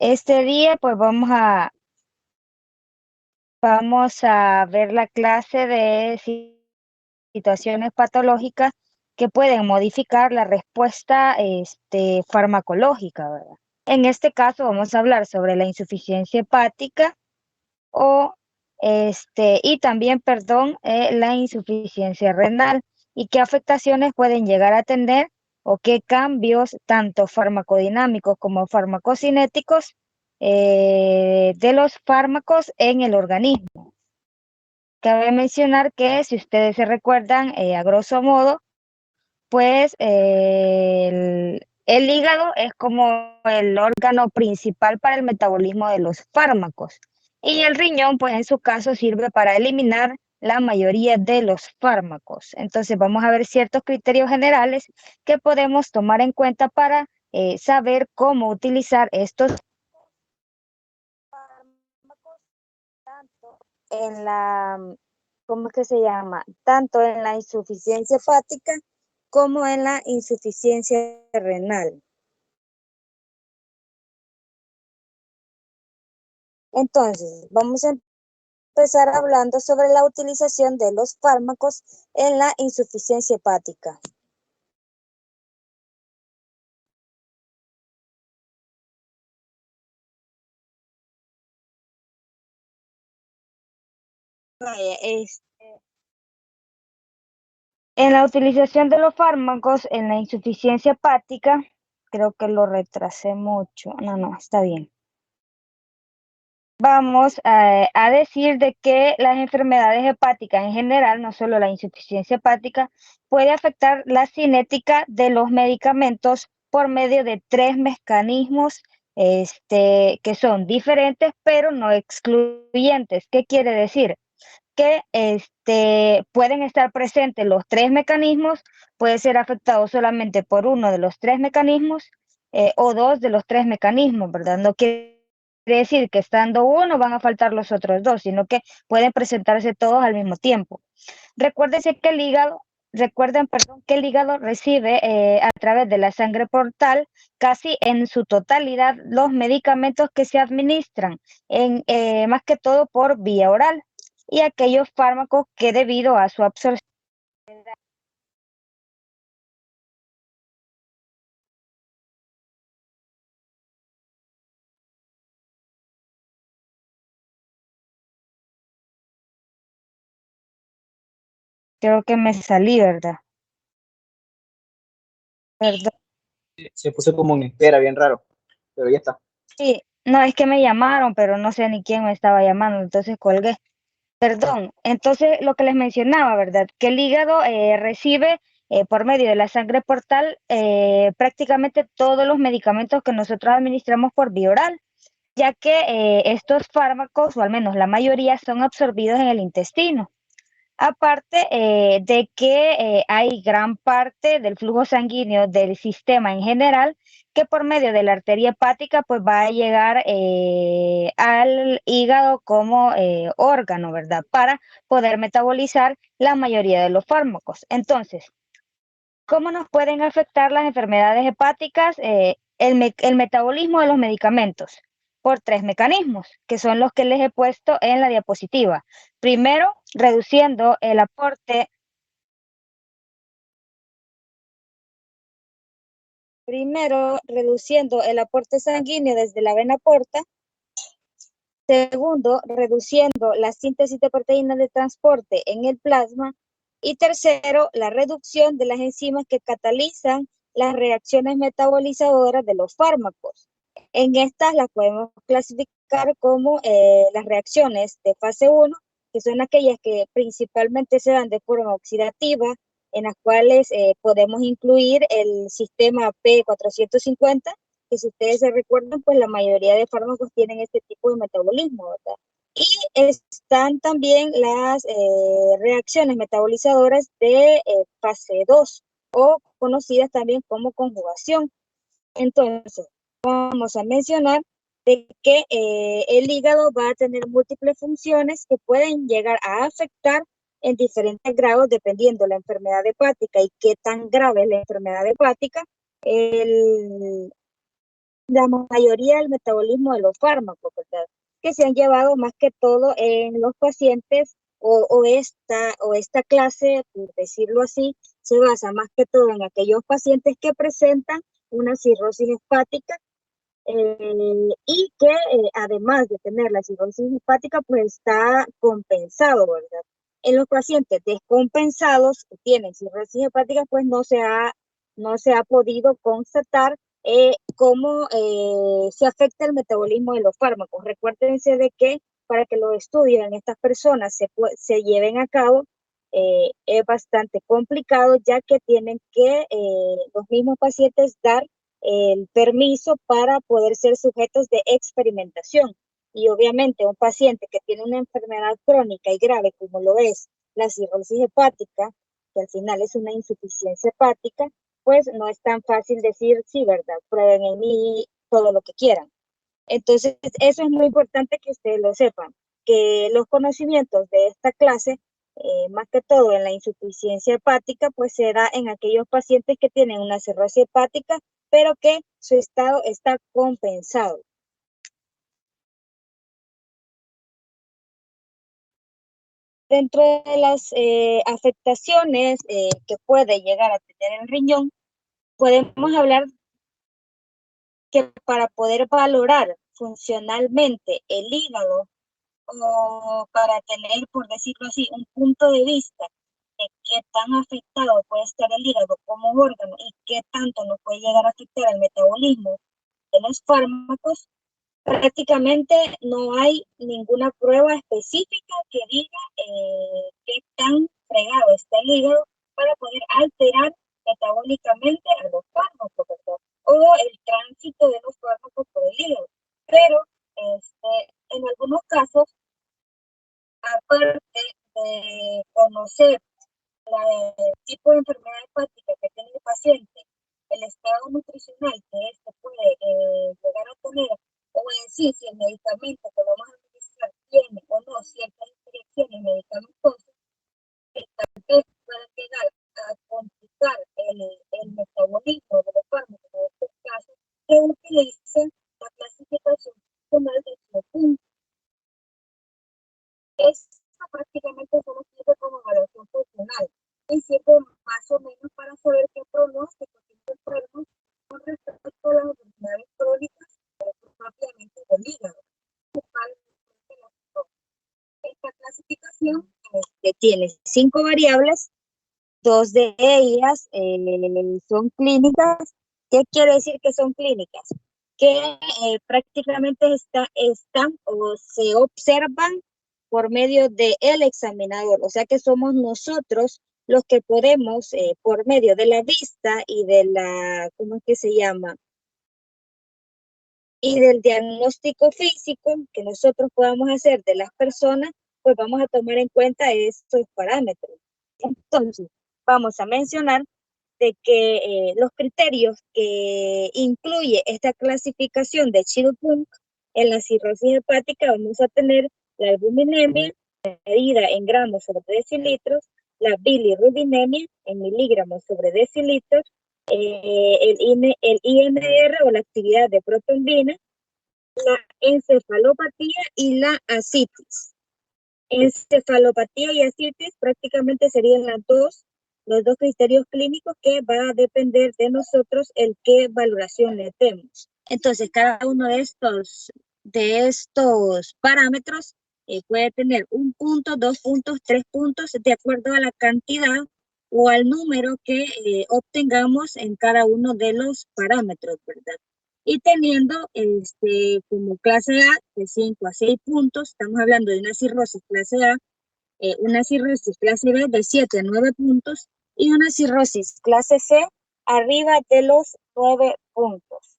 Este día pues vamos a ver la clase de situaciones patológicas que pueden modificar la respuesta farmacológica, ¿verdad? En este caso vamos a hablar sobre la insuficiencia hepática o y también, perdón, la insuficiencia renal y qué afectaciones pueden llegar a tener o qué cambios, tanto farmacodinámicos como farmacocinéticos, de los fármacos en el organismo. Cabe mencionar que, si ustedes se recuerdan, a grosso modo, pues el hígado es como el órgano principal para el metabolismo de los fármacos, y el riñón, pues en su caso, sirve para eliminar la mayoría de los fármacos. Entonces vamos a ver ciertos criterios generales que podemos tomar en cuenta para saber cómo utilizar estos fármacos tanto en ¿cómo es que se llama? Tanto en la insuficiencia hepática como en la insuficiencia renal. Entonces, vamos a empezar hablando sobre la utilización de los fármacos en la insuficiencia hepática. Vaya, en la utilización de los fármacos en la insuficiencia hepática, creo que lo retrasé mucho. No, está bien. Vamos a decir de que las enfermedades hepáticas en general, no solo la insuficiencia hepática, puede afectar la cinética de los medicamentos por medio de tres mecanismos que son diferentes pero no excluyentes. ¿Qué quiere decir? Que pueden estar presentes los tres mecanismos, puede ser afectado solamente por uno de los tres mecanismos, o dos de los tres mecanismos, ¿verdad? No quiere decir que estando uno van a faltar los otros dos, sino que pueden presentarse todos al mismo tiempo. Recuérdense que recuerden, perdón, que el hígado recibe a través de la sangre portal casi en su totalidad los medicamentos que se administran, más que todo por vía oral, y aquellos fármacos que, debido a su absorción, creo que me salí, ¿verdad? Perdón. Se puso como en espera, bien raro, pero ya está. Sí, no, es que me llamaron, pero no sé ni quién me estaba llamando, entonces colgué. Perdón, entonces lo que les mencionaba, ¿verdad? Que el hígado recibe por medio de la sangre portal prácticamente todos los medicamentos que nosotros administramos por vía oral, ya que estos fármacos, o al menos la mayoría, son absorbidos en el intestino. Aparte de que hay gran parte del flujo sanguíneo del sistema en general que, por medio de la arteria hepática, pues va a llegar al hígado como órgano, ¿verdad? Para poder metabolizar la mayoría de los fármacos. Entonces, ¿cómo nos pueden afectar las enfermedades hepáticas? El metabolismo de los medicamentos por tres mecanismos, que son los que les he puesto en la diapositiva. Primero, reduciendo el aporte sanguíneo desde la vena porta. Segundo, reduciendo la síntesis de proteínas de transporte en el plasma. Y tercero, la reducción de las enzimas que catalizan las reacciones metabolizadoras de los fármacos. En estas las podemos clasificar como las reacciones de fase 1, que son aquellas que principalmente se dan de forma oxidativa, en las cuales podemos incluir el sistema P450, que, si ustedes se recuerdan, pues la mayoría de fármacos tienen este tipo de metabolismo, ¿verdad? Y están también las reacciones metabolizadoras de fase 2, o conocidas también como conjugación. Entonces, vamos a mencionar de que el hígado va a tener múltiples funciones que pueden llegar a afectar en diferentes grados dependiendo de la enfermedad hepática y qué tan grave es la enfermedad hepática. El la mayoría del metabolismo de los fármacos, ¿verdad? Que se han llevado más que todo en los pacientes o esta clase, por decirlo así, se basa más que todo en aquellos pacientes que presentan una cirrosis hepática y que además de tener la cirrosis hepática, pues está compensado, ¿verdad? En los pacientes descompensados que tienen cirrosis hepática, pues no se ha podido constatar cómo se afecta el metabolismo de los fármacos. Recuérdense de que para que los estudios en estas personas se lleven a cabo, es bastante complicado, ya que tienen que los mismos pacientes dar el permiso para poder ser sujetos de experimentación. Y obviamente un paciente que tiene una enfermedad crónica y grave como lo es la cirrosis hepática, que al final es una insuficiencia hepática, pues no es tan fácil decir, sí, ¿verdad? Prueben en mí todo lo que quieran. Entonces, eso es muy importante que ustedes lo sepan, que los conocimientos de esta clase, más que todo en la insuficiencia hepática, pues se da en aquellos pacientes que tienen una cirrosis hepática, pero que su estado está compensado. Dentro de las afectaciones que puede llegar a tener el riñón, podemos hablar que para poder valorar funcionalmente el hígado o para tener, por decirlo así, un punto de vista de qué tan afectado puede estar el hígado como órgano y qué tanto nos puede llegar a afectar el metabolismo de los fármacos, prácticamente no hay ninguna prueba específica que diga qué tan fregado está el hígado para poder alterar metabólicamente a los fármacos, ¿verdad? O el tránsito de los fármacos por el hígado. Pero en algunos casos, aparte de conocer el tipo de enfermedad hepática que tiene el paciente, el estado nutricional que esto puede llegar a tener, o en sí, si el medicamento que vamos a utilizar tiene o no ciertas interacciones medicamentosas, que tal vez pueda llegar a complicar el metabolismo de los fármacos, en estos casos, se utiliza la clasificación funcional de 8 puntos. Esta prácticamente solo sirve como evaluación funcional y sirve más o menos para saber qué pronóstico tiene el enfermo con respecto a las enfermedades crónicas propiamente del hígado. Esta clasificación tiene 5 variables, 2 de ellas son clínicas. ¿Qué quiere decir que son clínicas? Que prácticamente están o se observan por medio del examinador, o sea que somos nosotros los que podemos, por medio de la vista y de la, ¿cómo es que se llama? Y del diagnóstico físico que nosotros podamos hacer de las personas, pues vamos a tomar en cuenta estos parámetros. Entonces, vamos a mencionar de que los criterios que incluye esta clasificación de Child-Pugh en la cirrosis hepática, vamos a tener la albuminemia, medida en gramos sobre decilitros, la bilirrubinemia en miligramos sobre decilitros, el INR o la actividad de protombina, la encefalopatía y la ascitis. Encefalopatía y ascitis prácticamente serían los dos criterios clínicos que va a depender de nosotros el qué valoración le demos. Entonces, cada uno de estos parámetros puede tener 1 punto, 2 puntos, 3 puntos, de acuerdo a la cantidad o al número que obtengamos en cada uno de los parámetros, ¿verdad? Y teniendo como clase A de 5 a 6 puntos, estamos hablando de una cirrosis clase A, una cirrosis clase B de 7 a 9 puntos y una cirrosis clase C arriba de los 9 puntos.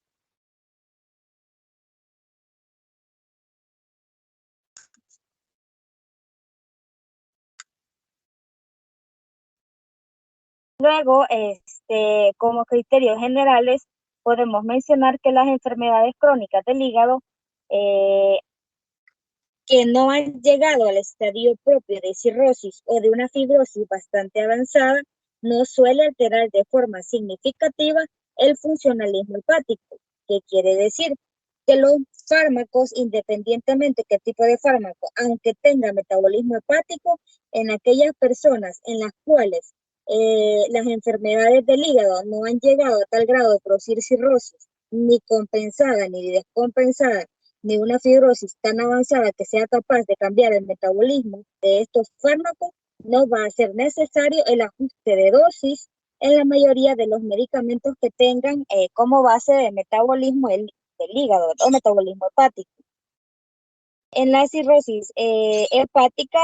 Luego, como criterios generales, podemos mencionar que las enfermedades crónicas del hígado que no han llegado al estadio propio de cirrosis o de una fibrosis bastante avanzada, no suele alterar de forma significativa el funcionalismo hepático, ¿Qué quiere decir? Que los fármacos, independientemente qué tipo de fármaco, aunque tenga metabolismo hepático, en aquellas personas en las cuales las enfermedades del hígado no han llegado a tal grado de producir cirrosis, ni compensada ni descompensada, ni una fibrosis tan avanzada que sea capaz de cambiar el metabolismo de estos fármacos, no va a ser necesario el ajuste de dosis en la mayoría de los medicamentos que tengan como base de metabolismo del hígado o metabolismo hepático. En la cirrosis hepática,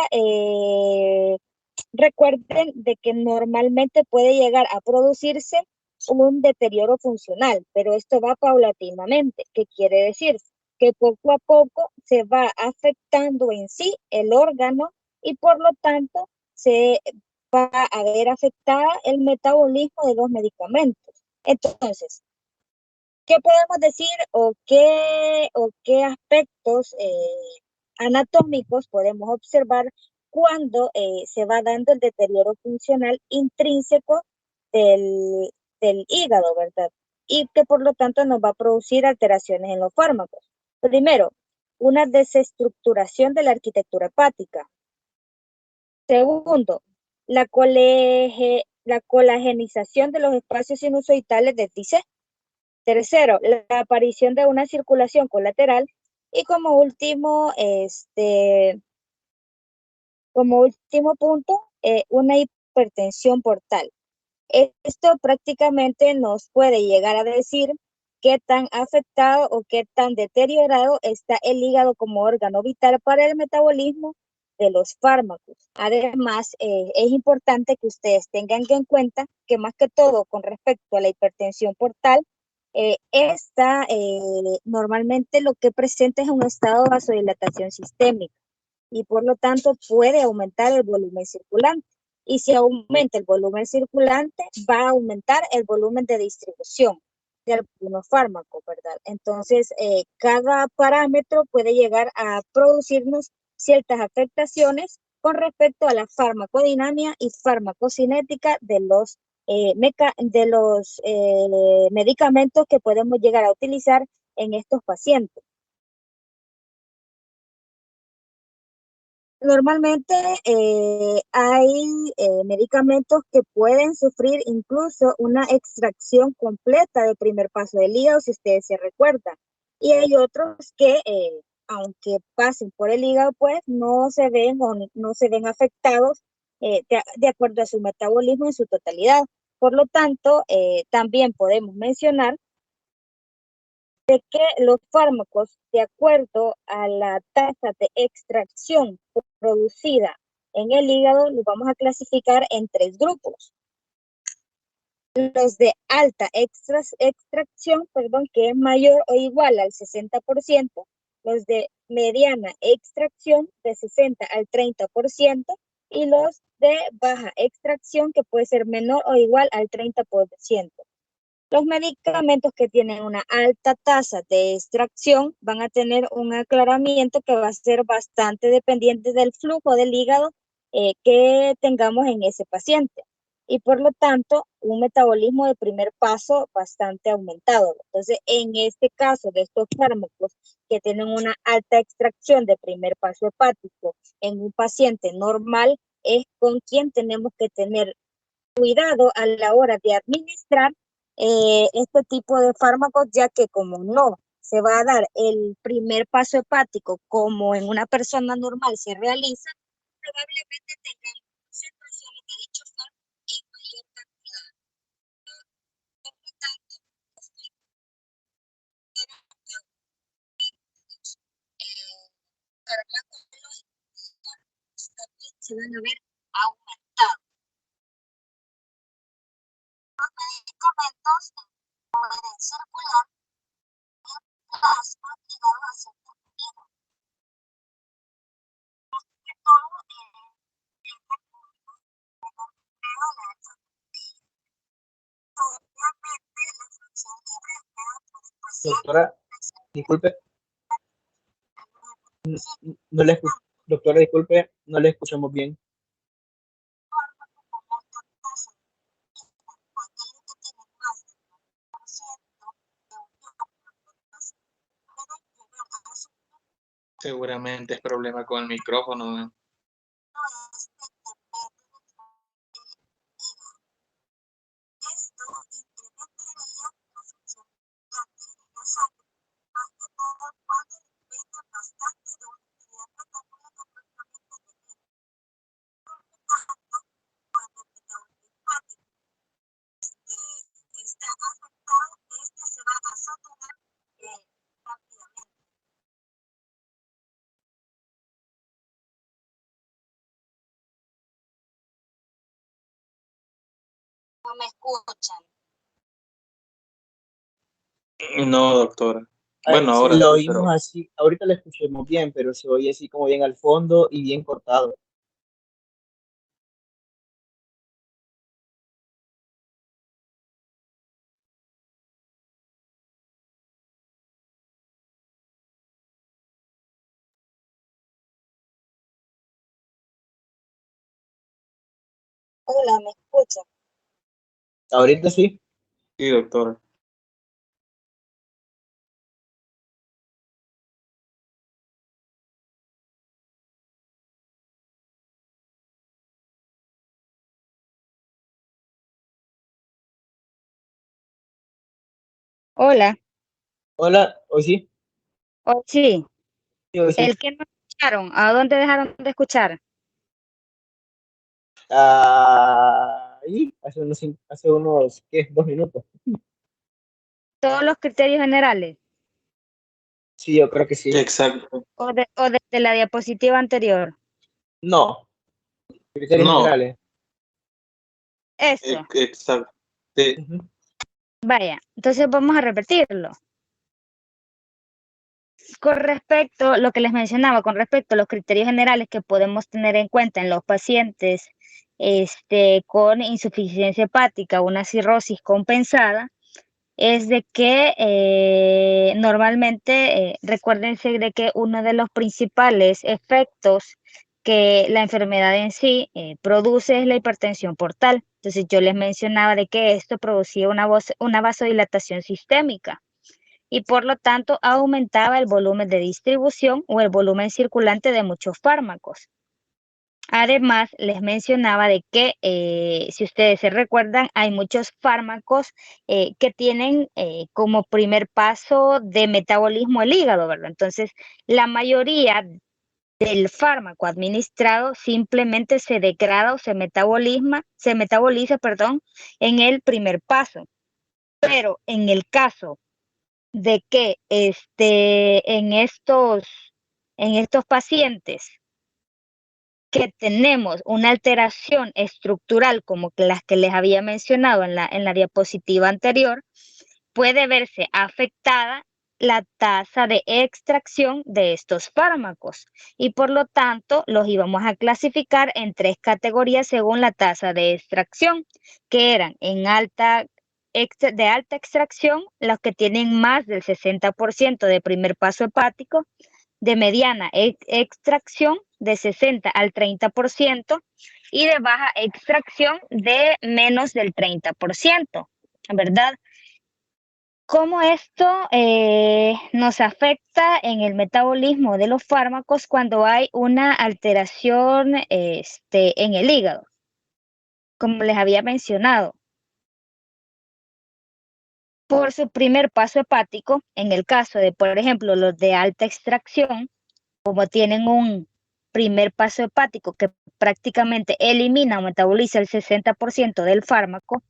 recuerden de que normalmente puede llegar a producirse un deterioro funcional, pero esto va paulatinamente. ¿Qué quiere decir? Que poco a poco se va afectando en sí el órgano y por lo tanto se va a ver afectada el metabolismo de los medicamentos. Entonces, ¿qué podemos decir o qué aspectos anatómicos podemos observar cuando se va dando el deterioro funcional intrínseco del hígado, ¿verdad? Y que por lo tanto nos va a producir alteraciones en los fármacos. Primero, una desestructuración de la arquitectura hepática. Segundo, la colagenización de los espacios sinusoidales de TIC. Tercero, la aparición de una circulación colateral. Y como último punto, una hipertensión portal. Esto prácticamente nos puede llegar a decir qué tan afectado o qué tan deteriorado está el hígado como órgano vital para el metabolismo de los fármacos. Además, es importante que ustedes tengan en cuenta que más que todo con respecto a la hipertensión portal, esta normalmente lo que presenta es un estado de vasodilatación sistémica y por lo tanto puede aumentar el volumen circulante. Y si aumenta el volumen circulante, va a aumentar el volumen de distribución de algunos fármacos, ¿verdad? Entonces, cada parámetro puede llegar a producirnos ciertas afectaciones con respecto a la farmacodinámica y farmacocinética de los, medicamentos que podemos llegar a utilizar en estos pacientes. Normalmente hay medicamentos que pueden sufrir incluso una extracción completa del primer paso del hígado, si ustedes se recuerdan. Y hay otros que, aunque pasen por el hígado, pues no se ven o no se ven afectados de acuerdo a su metabolismo en su totalidad. Por lo tanto, también podemos mencionar de que los fármacos, de acuerdo a la tasa de extracción producida en el hígado, los vamos a clasificar en tres grupos. Los de alta extracción, que es mayor o igual al 60%, los de mediana extracción de 60 al 30%, y los de baja extracción, que puede ser menor o igual al 30%. Los medicamentos que tienen una alta tasa de extracción van a tener un aclaramiento que va a ser bastante dependiente del flujo del hígado que tengamos en ese paciente. Y por lo tanto, un metabolismo de primer paso bastante aumentado. Entonces, en este caso de estos fármacos que tienen una alta extracción de primer paso hepático en un paciente normal, es con quien tenemos que tener cuidado a la hora de administrar este tipo de fármacos, ya que como no se va a dar el primer paso hepático como en una persona normal se realiza, probablemente tengamos concentraciones de dichos fármacos en mayor cantidad. Por lo tanto, los farmacológicos también se van a ver aumentados. Los medicamentos pueden circular en plasma ligado a ciertas medidas. Que todo obviamente la función libre del paciente. Doctora, disculpe, no le escucho. Doctora, disculpe, no le escuchamos bien. Seguramente es problema con el micrófono, ¿no? No me escuchan. No, doctora. Bueno, Sí, ahora lo sí, oímos pero así, ahorita lo escuchamos bien, pero se oye así como bien al fondo y bien cortado. Hola, ¿me escuchan? Ahorita sí. sí, doctora. Hola. Hola, hoy sí, Oh, sí, sí, hoy sí. el que no escucharon, ¿a dónde dejaron de escuchar? Y hace unos, ¿qué? 2 minutos. Todos los criterios generales Sí, yo creo que sí. Exacto. o de la diapositiva anterior. No, criterios No, generales. Eso, exacto. Sí, Ujú. vaya, entonces vamos a repetirlo. Con respecto a lo que les mencionaba, con respecto a los criterios generales que podemos tener en cuenta en los pacientes con insuficiencia hepática o una cirrosis compensada, es de que normalmente, recuérdense de que uno de los principales efectos que la enfermedad en sí produce es la hipertensión portal. Entonces yo les mencionaba de que esto producía una vasodilatación sistémica y por lo tanto aumentaba el volumen de distribución o el volumen circulante de muchos fármacos. Además, les mencionaba de que, si ustedes se recuerdan, hay muchos fármacos que tienen como primer paso de metabolismo el hígado, ¿verdad? Entonces, la mayoría del fármaco administrado simplemente se degrada o se metaboliza, perdón, en el primer paso. Pero en el caso de que en estos pacientes que tenemos una alteración estructural como que las que les había mencionado en la diapositiva anterior, puede verse afectada la tasa de extracción de estos fármacos y por lo tanto los íbamos a clasificar en 3 categorías según la tasa de extracción, que eran de alta extracción, los que tienen más del 60% de primer paso hepático, de mediana extracción de 60 al 30% y de baja extracción de menos del 30%, ¿verdad? ¿Cómo esto nos afecta en el metabolismo de los fármacos cuando hay una alteración en el hígado? Como les había mencionado, por su primer paso hepático, en el caso de, por ejemplo, los de alta extracción, como tienen un primer paso hepático que prácticamente elimina o metaboliza el 60% del fármaco,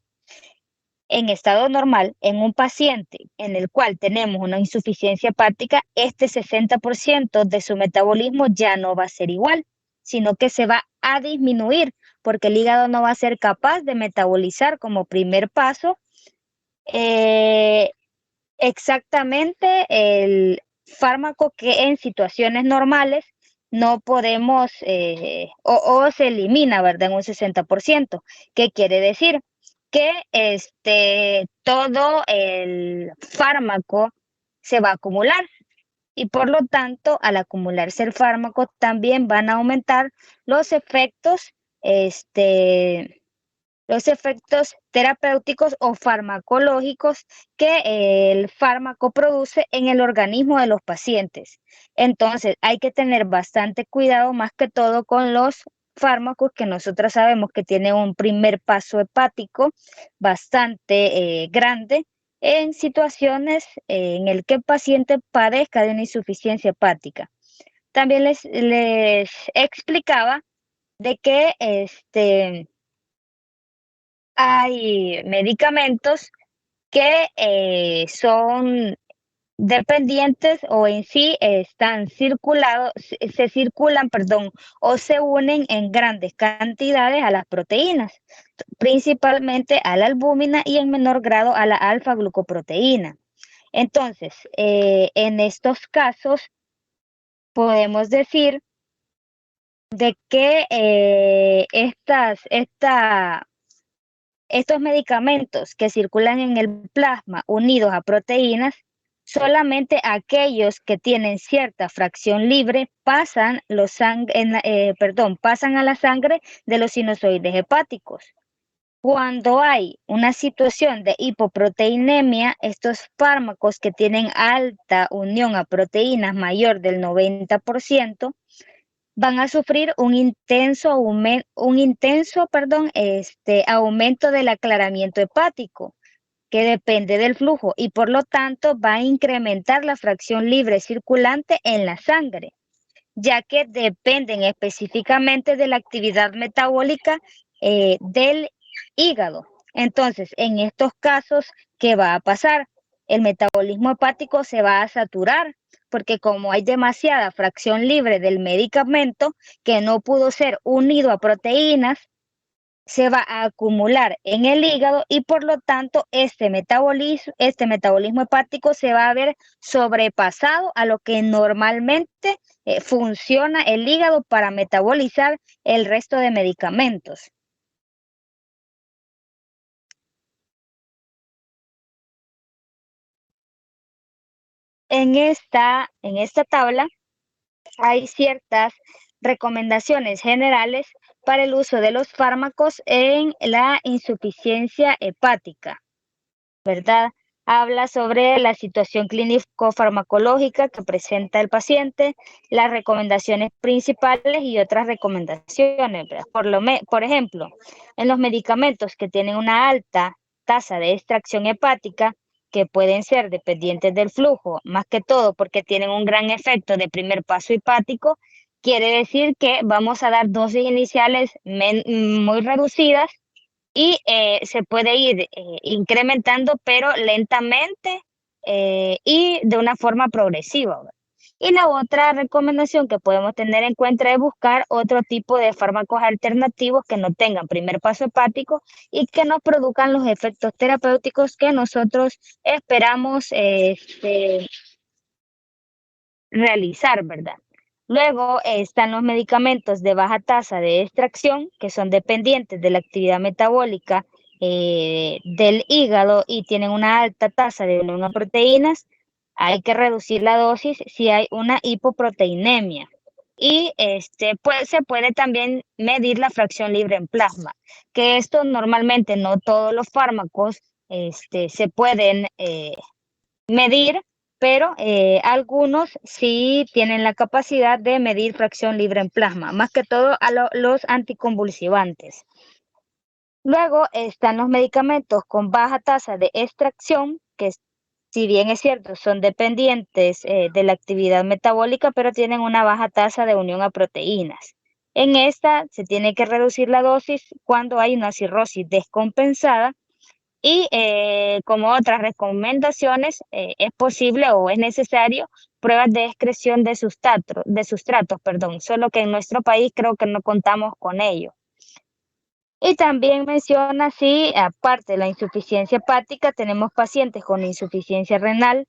en estado normal, en un paciente en el cual tenemos una insuficiencia hepática, este 60% de su metabolismo ya no va a ser igual, sino que se va a disminuir porque el hígado no va a ser capaz de metabolizar como primer paso eh, exactamente el fármaco que en situaciones normales no podemos o se elimina, ¿verdad? En un 60%. ¿Qué quiere decir? Que todo el fármaco se va a acumular y por lo tanto, al acumularse el fármaco, también van a aumentar los efectos este, los efectos terapéuticos o farmacológicos que el fármaco produce en el organismo de los pacientes. Entonces, hay que tener bastante cuidado más que todo con los fármacos que nosotros sabemos que tienen un primer paso hepático bastante grande en situaciones en el que el paciente padezca de una insuficiencia hepática. También les explicaba de que hay medicamentos que son dependientes o en sí están se circulan, perdón, o se unen en grandes cantidades a las proteínas, principalmente a la albúmina y en menor grado a la alfa-glucoproteína. Entonces, en estos casos podemos decir de que estos medicamentos que circulan en el plasma unidos a proteínas, solamente aquellos que tienen cierta fracción libre pasan a la sangre de los sinusoides hepáticos. Cuando hay una situación de hipoproteinemia, estos fármacos que tienen alta unión a proteínas mayor del 90%, van a sufrir un intenso aumento del aclaramiento hepático, que depende del flujo y por lo tanto va a incrementar la fracción libre circulante en la sangre, ya que dependen específicamente de la actividad metabólica del hígado. Entonces, en estos casos, ¿qué va a pasar? El metabolismo hepático se va a saturar, porque como hay demasiada fracción libre del medicamento que no pudo ser unido a proteínas, se va a acumular en el hígado y por lo tanto este metabolismo hepático se va a ver sobrepasado a lo que normalmente funciona el hígado para metabolizar el resto de medicamentos. En esta tabla hay ciertas recomendaciones generales para el uso de los fármacos en la insuficiencia hepática, ¿verdad? Habla sobre la situación clínico-farmacológica que presenta el paciente, las recomendaciones principales y otras recomendaciones, ¿verdad? Por ejemplo, en los medicamentos que tienen una alta tasa de extracción hepática, que pueden ser dependientes del flujo, más que todo porque tienen un gran efecto de primer paso hepático, quiere decir que vamos a dar dosis iniciales muy reducidas y se puede ir incrementando, pero lentamente y de una forma progresiva, ¿verdad? Y la otra recomendación que podemos tener en cuenta es buscar otro tipo de fármacos alternativos que no tengan primer paso hepático y que nos produzcan los efectos terapéuticos que nosotros esperamos realizar, ¿verdad? Luego están los medicamentos de baja tasa de extracción, que son dependientes de la actividad metabólica del hígado y tienen una alta tasa de unión a proteínas. Hay que reducir la dosis si hay una hipoproteinemia. Y se puede también medir la fracción libre en plasma, que esto normalmente no todos los fármacos se pueden medir, pero algunos sí tienen la capacidad de medir fracción libre en plasma, más que todo a los anticonvulsivantes. Luego están los medicamentos con baja tasa de extracción, que si bien es cierto, son dependientes de la actividad metabólica, pero tienen una baja tasa de unión a proteínas. En esta se tiene que reducir la dosis cuando hay una cirrosis descompensada. Y como otras recomendaciones, es posible o es necesario pruebas de excreción de sustratos, solo que en nuestro país creo que no contamos con ello. Y también menciona si, aparte de la insuficiencia hepática, tenemos pacientes con insuficiencia renal,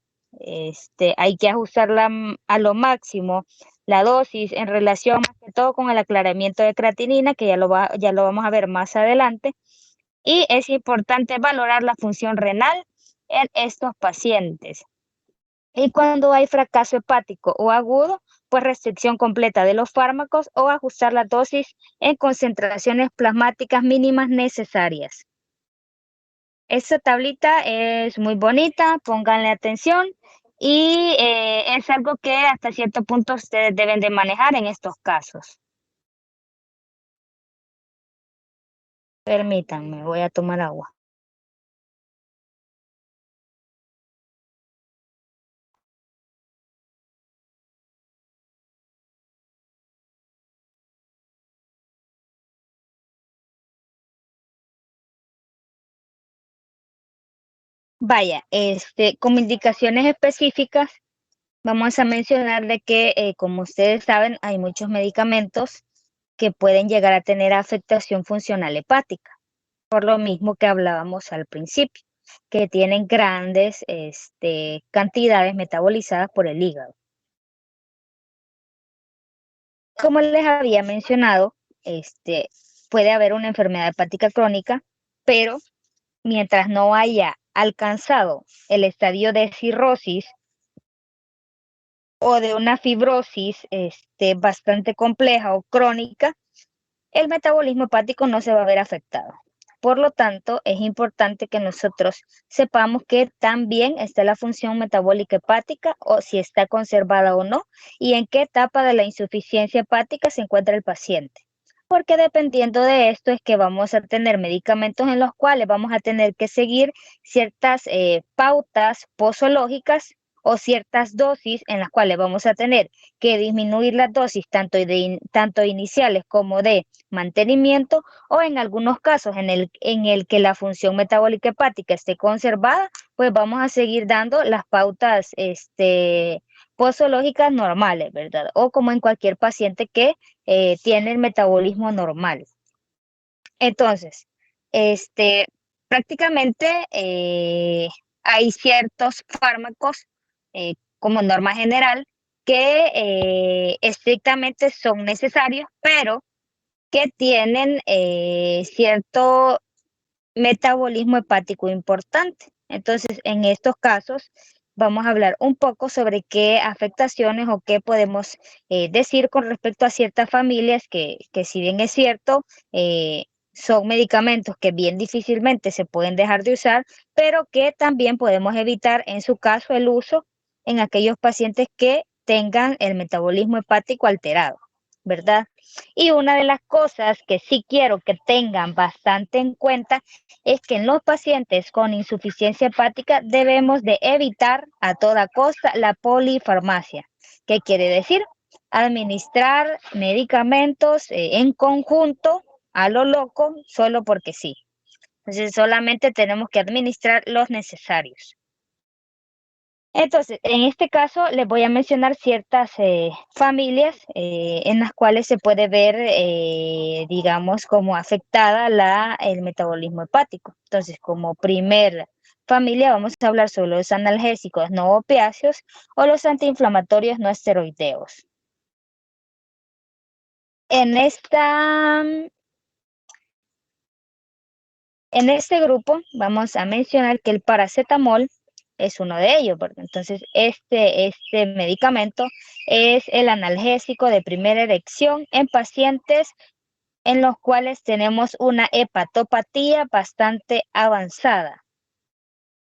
hay que ajustarla a lo máximo la dosis en relación más que todo con el aclaramiento de creatinina, que ya lo vamos a ver más adelante. Y es importante valorar la función renal en estos pacientes. Y cuando hay fracaso hepático o agudo, pues restricción completa de los fármacos o ajustar la dosis en concentraciones plasmáticas mínimas necesarias. Esta tablita es muy bonita, pónganle atención y es algo que hasta cierto punto ustedes deben de manejar en estos casos. Permítanme, voy a tomar agua. Vaya, como indicaciones específicas, vamos a mencionar de que, como ustedes saben, hay muchos medicamentos que pueden llegar a tener afectación funcional hepática, por lo mismo que hablábamos al principio, que tienen grandes cantidades metabolizadas por el hígado. Como les había mencionado, puede haber una enfermedad hepática crónica, pero mientras no haya alcanzado el estadio de cirrosis o de una fibrosis bastante compleja o crónica, el metabolismo hepático no se va a ver afectado. Por lo tanto, es importante que nosotros sepamos que también está la función metabólica hepática o si está conservada o no y en qué etapa de la insuficiencia hepática se encuentra el paciente. Porque dependiendo de esto es que vamos a tener medicamentos en los cuales vamos a tener que seguir ciertas pautas posológicas o ciertas dosis en las cuales vamos a tener que disminuir las dosis tanto iniciales como de mantenimiento o en algunos casos en el que la función metabólica hepática esté conservada, pues vamos a seguir dando las pautas posológicas normales, ¿verdad? O como en cualquier paciente que tiene el metabolismo normal. Entonces, prácticamente hay ciertos fármacos como norma general que estrictamente son necesarios, pero que tienen cierto metabolismo hepático importante. Entonces, en estos casos, vamos a hablar un poco sobre qué afectaciones o qué podemos decir con respecto a ciertas familias que si bien es cierto, son medicamentos que bien difícilmente se pueden dejar de usar, pero que también podemos evitar en su caso el uso en aquellos pacientes que tengan el metabolismo hepático alterado, ¿verdad? Y una de las cosas que sí quiero que tengan bastante en cuenta es que en los pacientes con insuficiencia hepática debemos de evitar a toda costa la polifarmacia. ¿Qué quiere decir? Administrar medicamentos en conjunto a lo loco solo porque sí. Entonces solamente tenemos que administrar los necesarios. Entonces, en este caso les voy a mencionar ciertas familias en las cuales se puede ver, digamos, como afectada el metabolismo hepático. Entonces, como primer familia vamos a hablar sobre los analgésicos no opiáceos o los antiinflamatorios no esteroideos. En este grupo vamos a mencionar que el paracetamol es uno de ellos, porque entonces este medicamento es el analgésico de primera elección en pacientes en los cuales tenemos una hepatopatía bastante avanzada,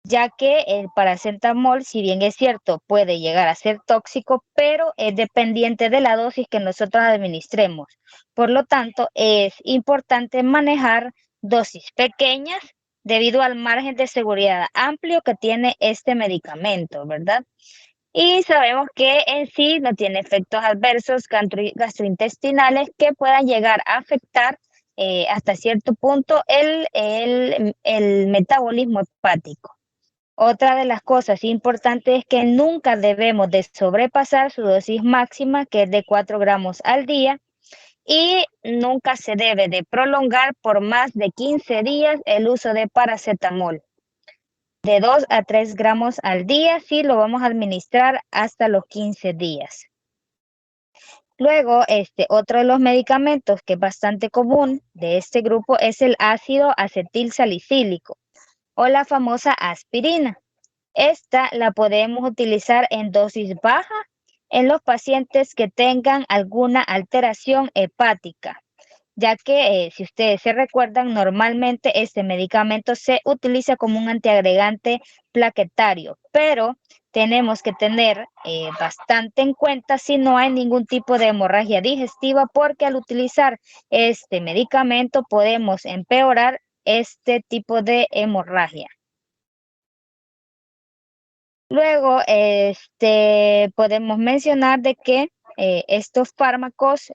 ya que el paracetamol, si bien es cierto, puede llegar a ser tóxico, pero es dependiente de la dosis que nosotros administremos. Por lo tanto, es importante manejar dosis pequeñas debido al margen de seguridad amplio que tiene este medicamento, ¿verdad? Y sabemos que en sí no tiene efectos adversos gastrointestinales que puedan llegar a afectar hasta cierto punto el metabolismo hepático. Otra de las cosas importantes es que nunca debemos de sobrepasar su dosis máxima, que es de 4 gramos al día, y nunca se debe de prolongar por más de 15 días el uso de paracetamol. De 2 a 3 gramos al día, sí lo vamos a administrar hasta los 15 días. Luego, otro de los medicamentos que es bastante común de este grupo es el ácido acetilsalicílico o la famosa aspirina. Esta la podemos utilizar en dosis baja en los pacientes que tengan alguna alteración hepática, ya que si ustedes se recuerdan, normalmente este medicamento se utiliza como un antiagregante plaquetario, pero tenemos que tener bastante en cuenta si no hay ningún tipo de hemorragia digestiva, porque al utilizar este medicamento podemos empeorar este tipo de hemorragia. Luego, podemos mencionar de que estos fármacos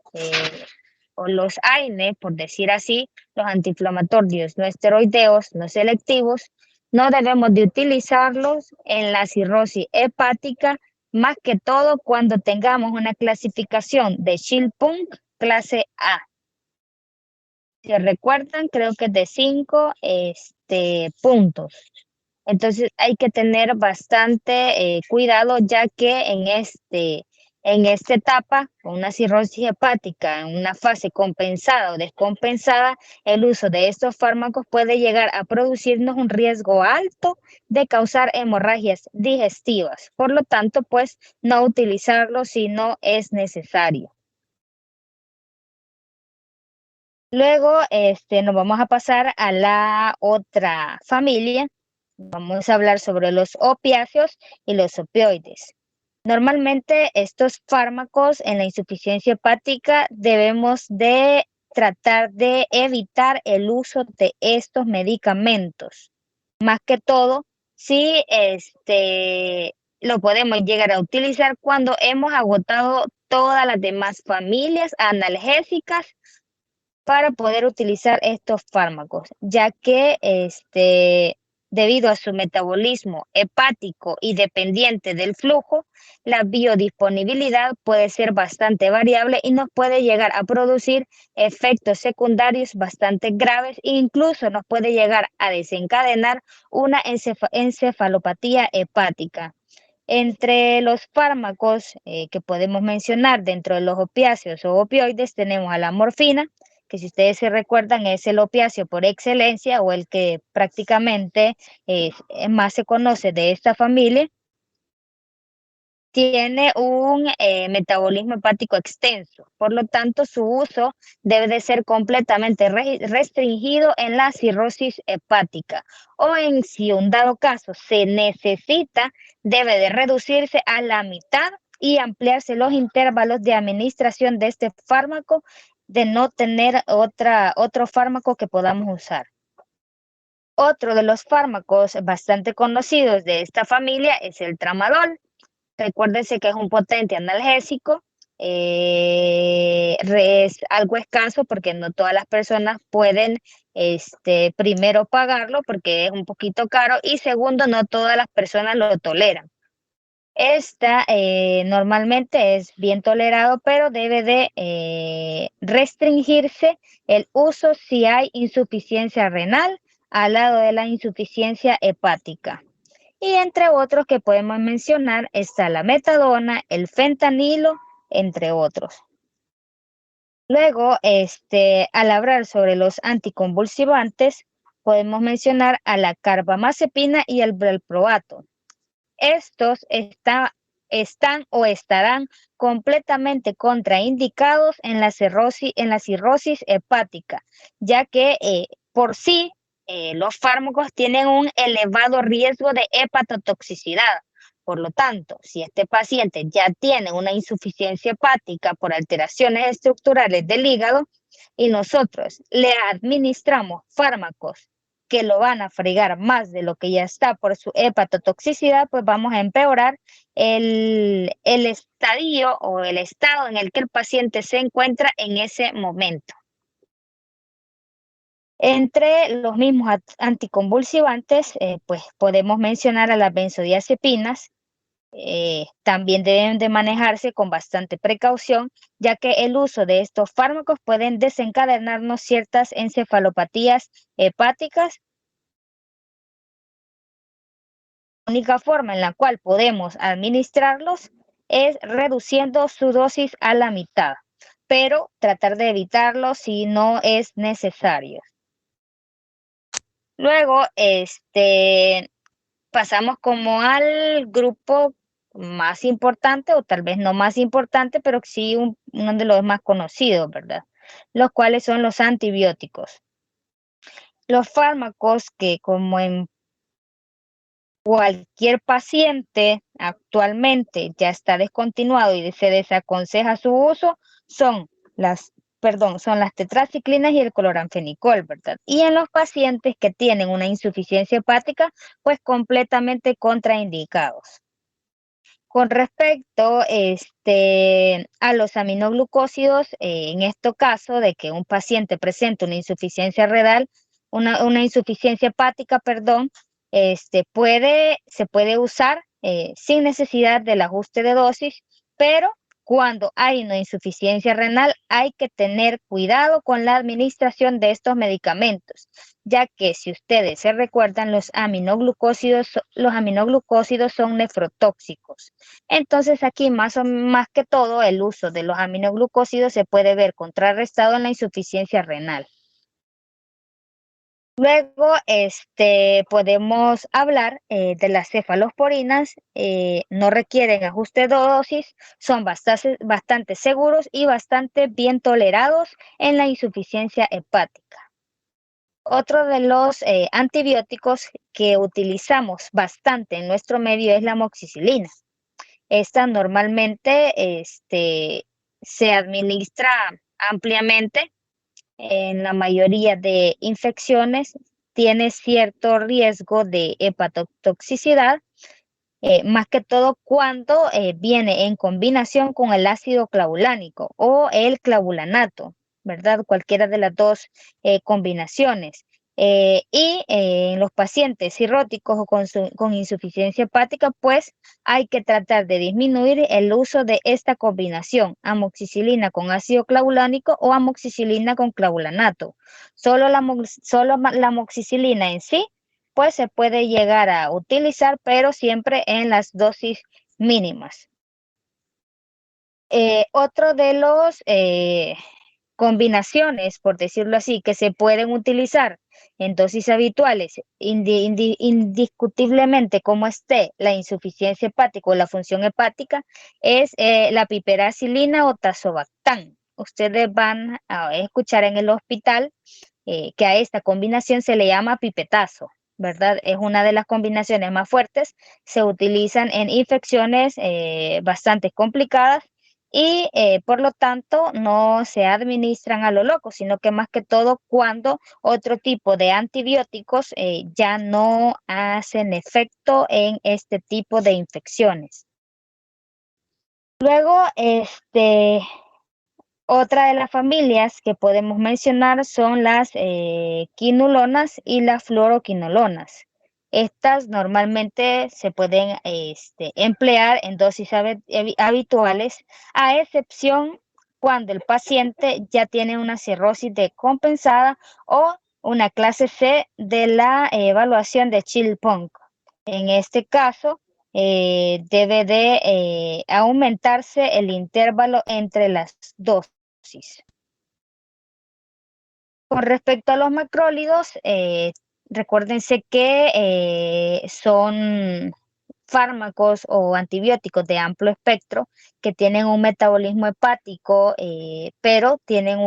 o los AINE, por decir así, los antiinflamatorios no esteroideos, no selectivos, no debemos de utilizarlos en la cirrosis hepática, más que todo cuando tengamos una clasificación de Child-Pugh clase A. Si recuerdan, creo que es de 5 puntos. Entonces hay que tener bastante cuidado, ya que en esta etapa, con una cirrosis hepática, en una fase compensada o descompensada, el uso de estos fármacos puede llegar a producirnos un riesgo alto de causar hemorragias digestivas. Por lo tanto, pues no utilizarlos si no es necesario. Luego, nos vamos a pasar a la otra familia. Vamos a hablar sobre los opiáceos y los opioides. Normalmente estos fármacos en la insuficiencia hepática debemos de tratar de evitar el uso de estos medicamentos. Más que todo, si lo podemos llegar a utilizar cuando hemos agotado todas las demás familias analgésicas para poder utilizar estos fármacos, ya que debido a su metabolismo hepático y dependiente del flujo, la biodisponibilidad puede ser bastante variable y nos puede llegar a producir efectos secundarios bastante graves e incluso nos puede llegar a desencadenar una encefalopatía hepática. Entre los fármacos que podemos mencionar dentro de los opiáceos o opioides tenemos a la morfina, que si ustedes se recuerdan es el opiáceo por excelencia o el que prácticamente más se conoce de esta familia. Tiene un metabolismo hepático extenso, por lo tanto su uso debe de ser completamente restringido en la cirrosis hepática, o en si un dado caso se necesita, debe de reducirse a la mitad y ampliarse los intervalos de administración de este fármaco, de no tener otro fármaco que podamos usar. Otro de los fármacos bastante conocidos de esta familia es el tramadol. Recuérdense que es un potente analgésico, es algo escaso porque no todas las personas pueden primero pagarlo porque es un poquito caro y segundo, no todas las personas lo toleran. Esta normalmente es bien tolerado, pero debe de restringirse el uso si hay insuficiencia renal al lado de la insuficiencia hepática. Y entre otros que podemos mencionar está la metadona, el fentanilo, entre otros. Luego, al hablar sobre los anticonvulsivantes, podemos mencionar a la carbamazepina y el valproato. Estos están o estarán completamente contraindicados en la cirrosis hepática, ya que por sí los fármacos tienen un elevado riesgo de hepatotoxicidad. Por lo tanto, si este paciente ya tiene una insuficiencia hepática por alteraciones estructurales del hígado y nosotros le administramos fármacos que lo van a fregar más de lo que ya está por su hepatotoxicidad, pues vamos a empeorar el estadio o el estado en el que el paciente se encuentra en ese momento. Entre los mismos anticonvulsivantes, pues podemos mencionar a las benzodiazepinas. También deben de manejarse con bastante precaución, ya que el uso de estos fármacos pueden desencadenarnos ciertas encefalopatías hepáticas. La única forma en la cual podemos administrarlos es reduciendo su dosis a la mitad, pero tratar de evitarlo si no es necesario. Luego, pasamos como al grupo más importante, o tal vez no más importante, pero sí uno de los más conocidos, ¿verdad? Los cuales son los antibióticos. Los fármacos que, como en cualquier paciente actualmente ya está descontinuado y se desaconseja su uso, son son las tetraciclinas y el cloranfenicol, ¿verdad? Y en los pacientes que tienen una insuficiencia hepática, pues completamente contraindicados. Con respecto a los aminoglucósidos, en este caso de que un paciente presente una insuficiencia renal, una insuficiencia hepática, perdón, se puede usar sin necesidad del ajuste de dosis, pero cuando hay una insuficiencia renal hay que tener cuidado con la administración de estos medicamentos, ya que si ustedes se recuerdan, los aminoglucósidos son nefrotóxicos. Entonces aquí más que todo el uso de los aminoglucósidos se puede ver contrarrestado en la insuficiencia renal. Luego, podemos hablar de las cefalosporinas, no requieren ajuste de dosis, son bastante seguros y bastante bien tolerados en la insuficiencia hepática. Otro de los antibióticos que utilizamos bastante en nuestro medio es la amoxicilina. Esta normalmente se administra ampliamente en la mayoría de infecciones, tiene cierto riesgo de hepatotoxicidad, más que todo cuando viene en combinación con el ácido clavulánico o el clavulanato, ¿verdad? Cualquiera de las dos combinaciones. En los pacientes cirróticos o con insuficiencia hepática, pues hay que tratar de disminuir el uso de esta combinación, amoxicilina con ácido clavulánico o amoxicilina con clavulanato. Solo la amoxicilina en sí pues se puede llegar a utilizar, pero siempre en las dosis mínimas. Otro de los combinaciones, por decirlo así, que se pueden utilizar en dosis habituales, indiscutiblemente como esté la insuficiencia hepática o la función hepática, es la piperacilina o tazobactam. Ustedes van a escuchar en el hospital que a esta combinación se le llama pipetazo, ¿verdad? Es una de las combinaciones más fuertes, se utilizan en infecciones bastante complicadas y por lo tanto no se administran a lo loco, sino que más que todo cuando otro tipo de antibióticos ya no hacen efecto en este tipo de infecciones. Luego, otra de las familias que podemos mencionar son las quinolonas y las fluoroquinolonas. Estas normalmente se pueden emplear en dosis habituales, a excepción cuando el paciente ya tiene una cirrosis descompensada o una clase C de la evaluación de Chill-Pump. En este caso, debe de aumentarse el intervalo entre las dosis. Con respecto a los macrólidos, recuérdense que son fármacos o antibióticos de amplio espectro que tienen un metabolismo hepático, pero tienen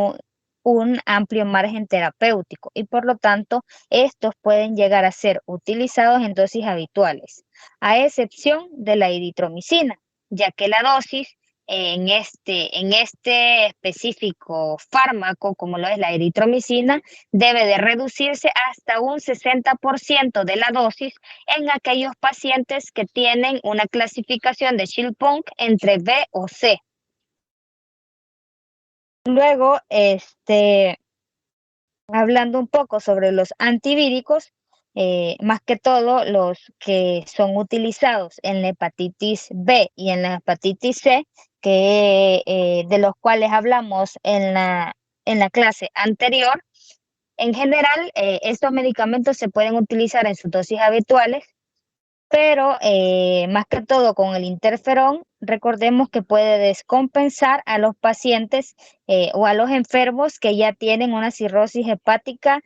un amplio margen terapéutico y por lo tanto estos pueden llegar a ser utilizados en dosis habituales, a excepción de la eritromicina, ya que la dosis en este específico fármaco, como lo es la eritromicina, debe de reducirse hasta un 60% de la dosis en aquellos pacientes que tienen una clasificación de Chill-Pump entre B o C. Luego, hablando un poco sobre los antivíricos, más que todo los que son utilizados en la hepatitis B y en la hepatitis C, de los cuales hablamos en la clase anterior. En general, estos medicamentos se pueden utilizar en sus dosis habituales, pero más que todo con el interferón, recordemos que puede descompensar a los pacientes o a los enfermos que ya tienen una cirrosis hepática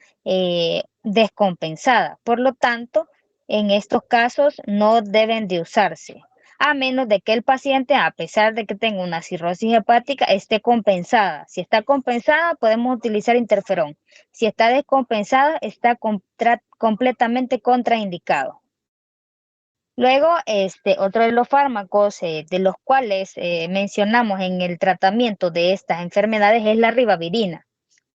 descompensada. Por lo tanto, En estos casos no deben de usarse, a menos de que el paciente, a pesar de que tenga una cirrosis hepática, esté compensada. Si está compensada, podemos utilizar interferón. Si está descompensada, está completamente contraindicado. Luego, otro de los fármacos de los cuales mencionamos en el tratamiento de estas enfermedades es la ribavirina.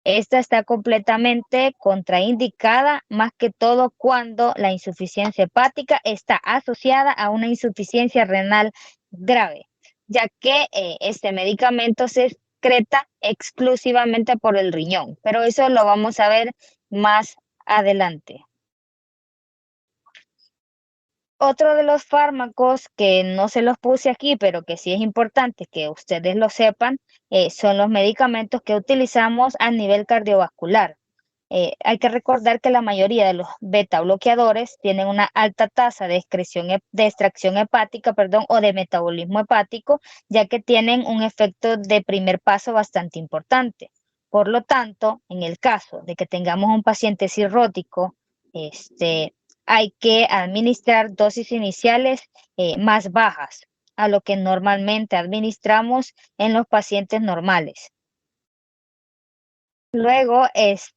Esta está completamente contraindicada, más que todo cuando la insuficiencia hepática está asociada a una insuficiencia renal grave, ya que este medicamento se excreta exclusivamente por el riñón, pero eso lo vamos a ver más adelante. Otro de los fármacos que no se los puse aquí, pero que sí es importante que ustedes lo sepan, son los medicamentos que utilizamos a nivel cardiovascular. Hay que recordar que la mayoría de los beta bloqueadores tienen una alta tasa de extracción hepática, o de metabolismo hepático, ya que tienen un efecto de primer paso bastante importante. Por lo tanto, en el caso de que tengamos un paciente cirrótico, hay que administrar dosis iniciales más bajas a lo que normalmente administramos en los pacientes normales. Luego, es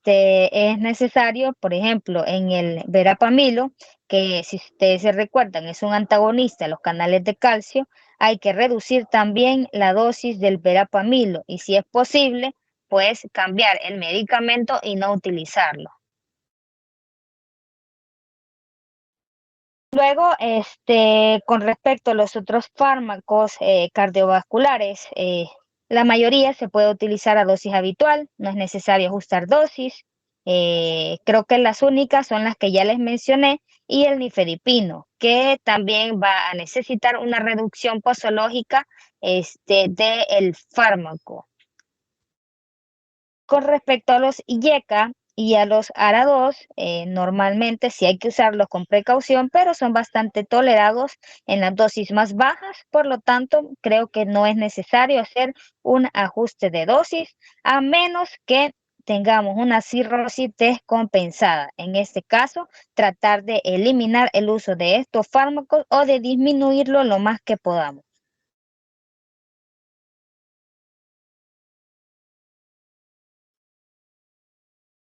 necesario, por ejemplo, en el verapamilo, que si ustedes se recuerdan es un antagonista de los canales de calcio, hay que reducir también la dosis del verapamilo y si es posible, pues cambiar el medicamento y no utilizarlo. Luego, con respecto a los otros fármacos cardiovasculares, la mayoría se puede utilizar a dosis habitual, no es necesario ajustar dosis. Creo que las únicas son las que ya les mencioné y el nifedipino, que también va a necesitar una reducción posológica del fármaco. Con respecto a los IECA y a los ARA2, normalmente sí hay que usarlos con precaución, pero son bastante tolerados en las dosis más bajas, por lo tanto, creo que no es necesario hacer un ajuste de dosis, a menos que tengamos una cirrosis descompensada. En este caso, tratar de eliminar el uso de estos fármacos o de disminuirlo lo más que podamos.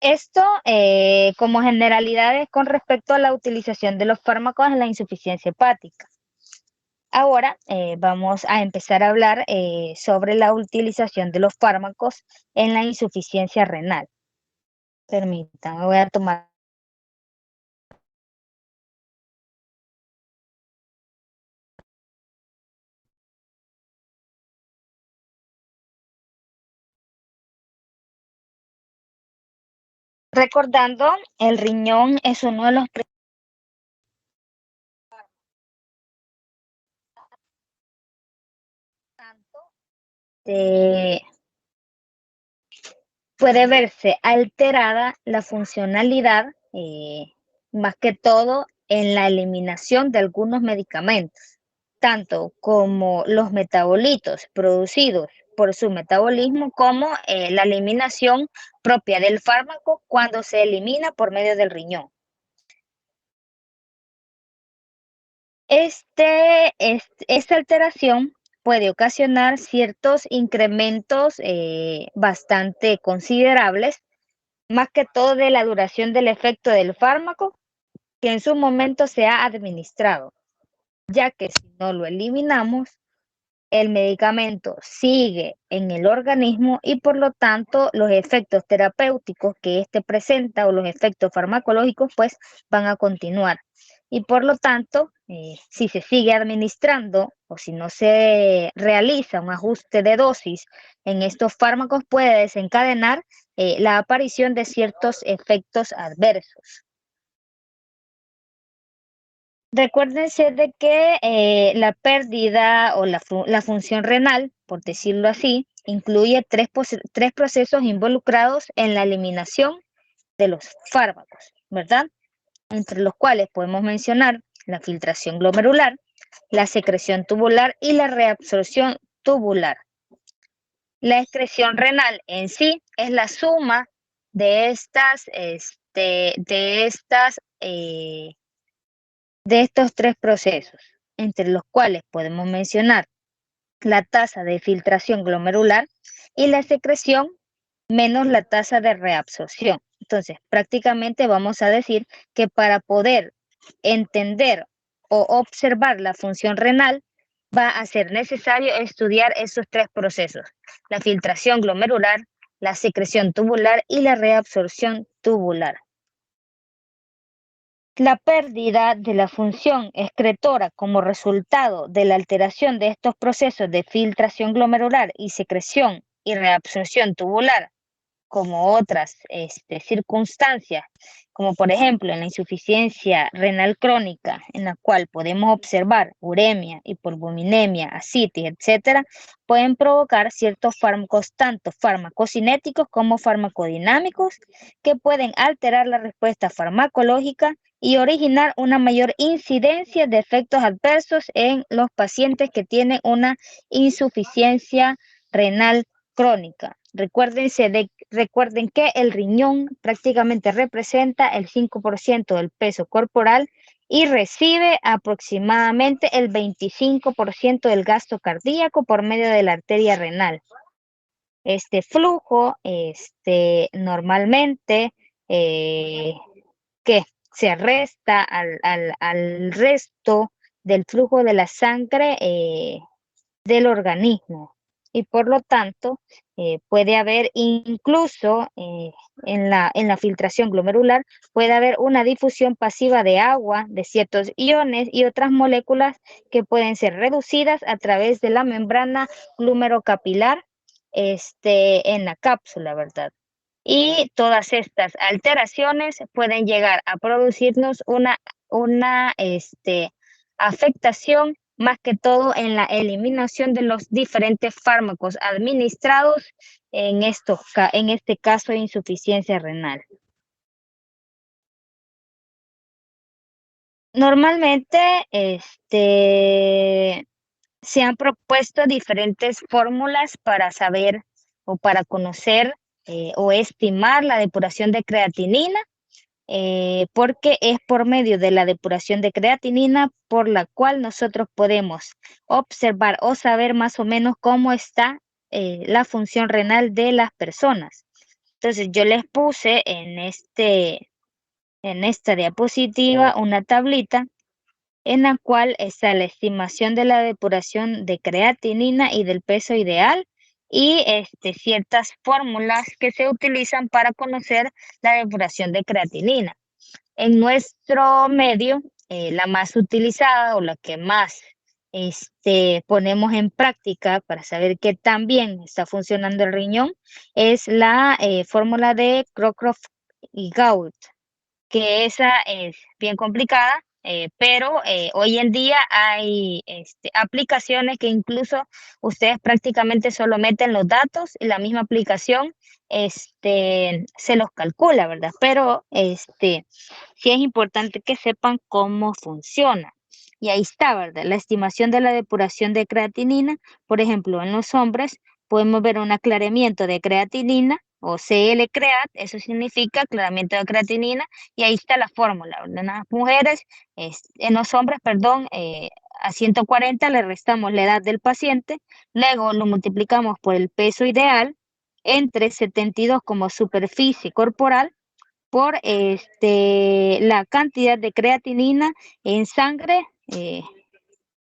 Esto como generalidades con respecto a la utilización de los fármacos en la insuficiencia hepática. Ahora vamos a empezar a hablar sobre la utilización de los fármacos en la insuficiencia renal. Permítanme, voy a tomar. Recordando, el riñón es uno de los puede verse alterada la funcionalidad, más que todo en la eliminación de algunos medicamentos, tanto como los metabolitos producidos por su metabolismo, como la eliminación propia del fármaco cuando se elimina por medio del riñón. Esta alteración puede ocasionar ciertos incrementos bastante considerables, más que todo de la duración del efecto del fármaco que en su momento se ha administrado, ya que si no lo eliminamos, el medicamento sigue en el organismo y por lo tanto los efectos terapéuticos que éste presenta o los efectos farmacológicos pues van a continuar. Y por lo tanto, si se sigue administrando o si no se realiza un ajuste de dosis en estos fármacos, puede desencadenar la aparición de ciertos efectos adversos. Recuérdense de que la pérdida o la función renal, por decirlo así, incluye tres procesos involucrados en la eliminación de los fármacos, ¿verdad? Entre los cuales podemos mencionar la filtración glomerular, la secreción tubular y la reabsorción tubular. La excreción renal en sí es la suma de estas de estos tres procesos, entre los cuales podemos mencionar la tasa de filtración glomerular y la secreción menos la tasa de reabsorción. Entonces, prácticamente vamos a decir que para poder entender o observar la función renal, va a ser necesario estudiar esos tres procesos: la filtración glomerular, la secreción tubular y la reabsorción tubular. La pérdida de la función excretora como resultado de la alteración de estos procesos de filtración glomerular y secreción y reabsorción tubular, como otras circunstancias, como por ejemplo en la insuficiencia renal crónica, en la cual podemos observar uremia, hipoalbuminemia, ascitis, etcétera, pueden provocar ciertos fármacos, tanto farmacocinéticos como farmacodinámicos, que pueden alterar la respuesta farmacológica y originar una mayor incidencia de efectos adversos en los pacientes que tienen una insuficiencia renal crónica. Recuerden que el riñón prácticamente representa el 5% del peso corporal y recibe aproximadamente el 25% del gasto cardíaco por medio de la arteria renal. Este flujo, normalmente, que se resta al resto del flujo de la sangre del organismo, y por lo tanto puede haber incluso en la filtración glomerular, puede haber una difusión pasiva de agua, de ciertos iones y otras moléculas que pueden ser reducidas a través de la membrana glomerocapilar en la cápsula, ¿verdad? Y todas estas alteraciones pueden llegar a producirnos una afectación, más que todo en la eliminación de los diferentes fármacos administrados en este caso de insuficiencia renal. Normalmente se han propuesto diferentes fórmulas para saber o para conocer o estimar la depuración de creatinina, porque es por medio de la depuración de creatinina por la cual nosotros podemos observar o saber más o menos cómo está la función renal de las personas. Entonces yo les puse en esta diapositiva una tablita en la cual está la estimación de la depuración de creatinina y del peso ideal, y ciertas fórmulas que se utilizan para conocer la depuración de creatinina. En nuestro medio, la más utilizada o la que más ponemos en práctica para saber qué tan bien está funcionando el riñón es la fórmula de Crocroft y Gault, que esa es bien complicada, pero hoy en día hay aplicaciones que incluso ustedes prácticamente solo meten los datos y la misma aplicación se los calcula, ¿verdad? Pero sí es importante que sepan cómo funciona. Y ahí está, ¿verdad? La estimación de la depuración de creatinina. Por ejemplo, en los hombres podemos ver un aclaramiento de creatinina o CL-creat, eso significa aclaramiento de creatinina, y ahí está la fórmula. En las mujeres, en los hombres, perdón, a 140 le restamos la edad del paciente, luego lo multiplicamos por el peso ideal entre 72 como superficie corporal por la cantidad de creatinina en sangre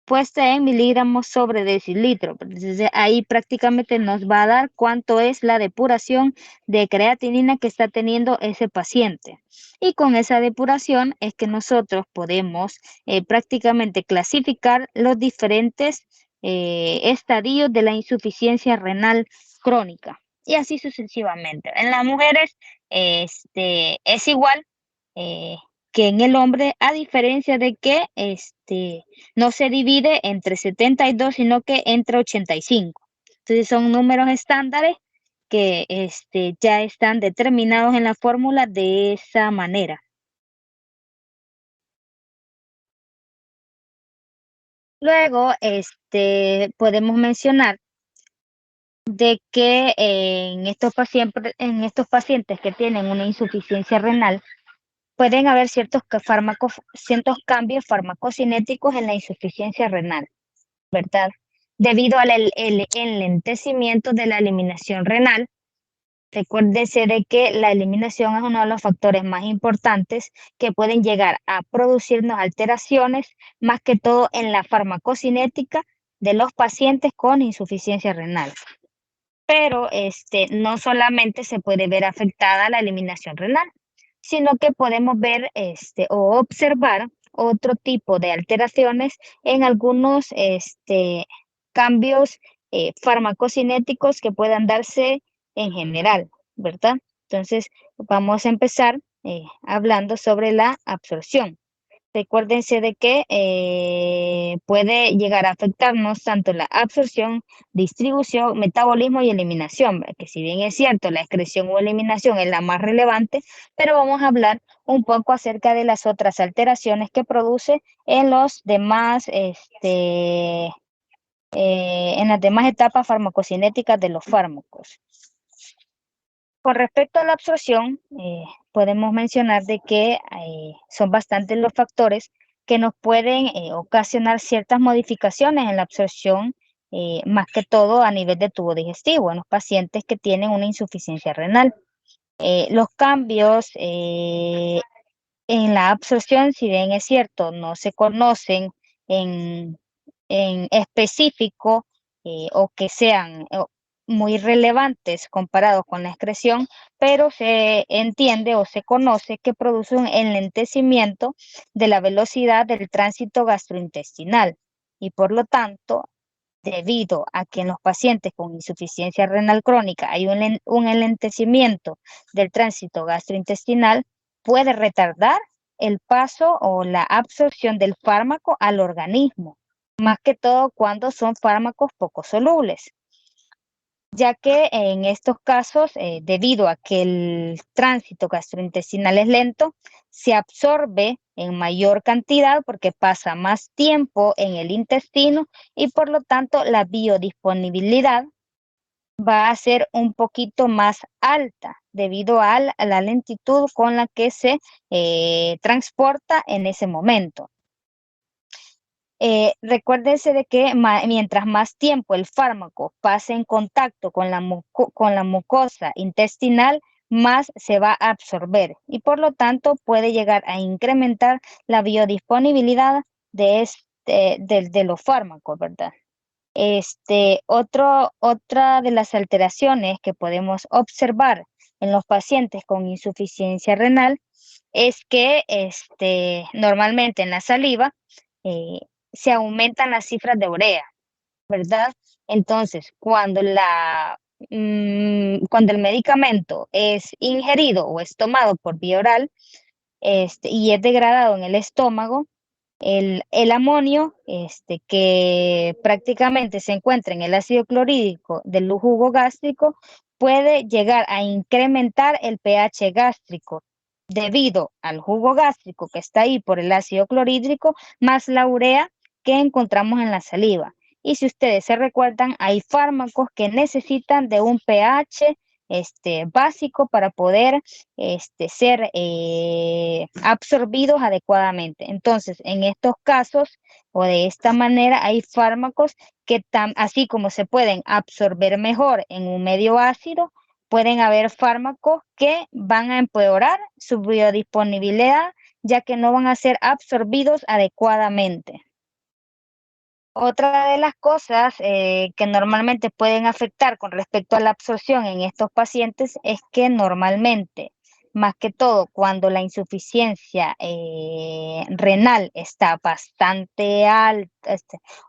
puesta en miligramos sobre decilitro. Entonces, ahí prácticamente nos va a dar cuánto es la depuración de creatinina que está teniendo ese paciente. Y con esa depuración es que nosotros podemos prácticamente clasificar los diferentes estadios de la insuficiencia renal crónica. Y así sucesivamente. En las mujeres es igual que en el hombre, a diferencia de que no se divide entre 72, sino que entre 85. Entonces son números estándares que ya están determinados en la fórmula de esa manera. Luego, podemos mencionar de que en estos pacientes que tienen una insuficiencia renal, pueden haber ciertos cambios farmacocinéticos en la insuficiencia renal, ¿verdad? Debido al enlentecimiento de la eliminación renal. Recuérdese de que la eliminación es uno de los factores más importantes que pueden llegar a producirnos alteraciones, más que todo en la farmacocinética de los pacientes con insuficiencia renal. Pero no solamente se puede ver afectada la eliminación renal, sino que podemos ver o observar otro tipo de alteraciones en algunos cambios farmacocinéticos que puedan darse en general, ¿verdad? Entonces, vamos a empezar hablando sobre la absorción. Recuérdense de que puede llegar a afectarnos tanto la absorción, distribución, metabolismo y eliminación, ¿verdad? Que si bien es cierto, la excreción o eliminación es la más relevante, pero vamos a hablar un poco acerca de las otras alteraciones que produce en los demás, en las demás etapas farmacocinéticas de los fármacos. Con respecto a la absorción, podemos mencionar de que son bastantes los factores que nos pueden ocasionar ciertas modificaciones en la absorción, más que todo a nivel de tubo digestivo, en los pacientes que tienen una insuficiencia renal. Los cambios en la absorción, si bien es cierto, no se conocen en, en específico o que sean muy relevantes comparados con la excreción, pero se entiende o se conoce que produce un enlentecimiento de la velocidad del tránsito gastrointestinal y por lo tanto, debido a que en los pacientes con insuficiencia renal crónica hay un enlentecimiento del tránsito gastrointestinal, puede retardar el paso o la absorción del fármaco al organismo, más que todo cuando son fármacos poco solubles, ya que en estos casos, debido a que el tránsito gastrointestinal es lento, se absorbe en mayor cantidad porque pasa más tiempo en el intestino y por lo tanto la biodisponibilidad va a ser un poquito más alta debido a la lentitud con la que se transporta en ese momento. Recuérdense de que mientras más tiempo el fármaco pase en contacto con la mucosa intestinal, más se va a absorber y por lo tanto puede llegar a incrementar la biodisponibilidad de los fármacos, ¿verdad? Otra de las alteraciones que podemos observar en los pacientes con insuficiencia renal es que normalmente en la saliva eh, se aumentan las cifras de urea, ¿verdad? Entonces, cuando cuando el medicamento es ingerido o es tomado por vía oral, y es degradado en el estómago, el amonio, que prácticamente se encuentra en el ácido clorhídrico del jugo gástrico, puede llegar a incrementar el pH gástrico debido al jugo gástrico que está ahí por el ácido clorhídrico, más la urea que encontramos en la saliva. Y si ustedes se recuerdan, hay fármacos que necesitan de un pH básico para poder ser absorbidos adecuadamente. Entonces, en estos casos o de esta manera hay fármacos que así como se pueden absorber mejor en un medio ácido, pueden haber fármacos que van a empeorar su biodisponibilidad, ya que no van a ser absorbidos adecuadamente. Otra de las cosas que normalmente pueden afectar con respecto a la absorción en estos pacientes es que normalmente, más que todo cuando la insuficiencia renal está bastante alta,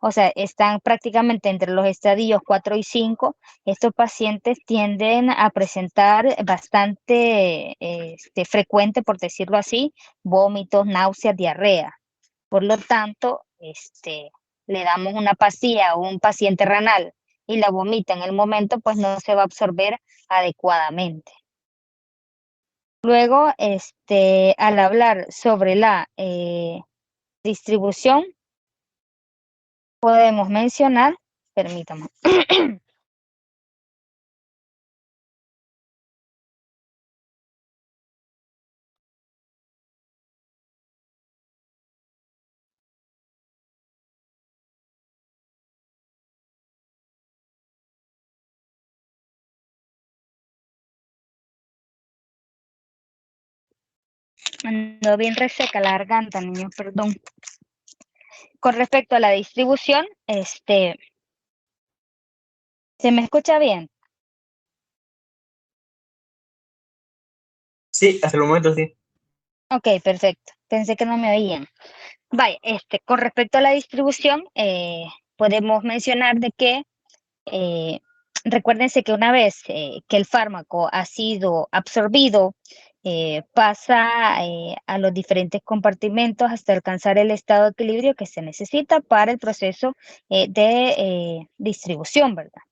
o sea, están prácticamente entre los estadios 4 y 5, estos pacientes tienden a presentar bastante frecuente, por decirlo así, vómitos, náuseas, diarrea. Por lo tanto, le damos una pastilla a un paciente renal y la vomita en el momento, pues no se va a absorber adecuadamente. Luego, al hablar sobre la distribución, podemos mencionar, permítame. Ando bien reseca la garganta, niños, perdón. Con respecto a la distribución, ¿se me escucha bien? Sí, hasta el momento sí. Ok, perfecto. Pensé que no me oían. Vaya, con respecto a la distribución, podemos mencionar de que recuérdense que una vez que el fármaco ha sido absorbido, pasa a los diferentes compartimentos hasta alcanzar el estado de equilibrio que se necesita para el proceso de distribución, ¿verdad?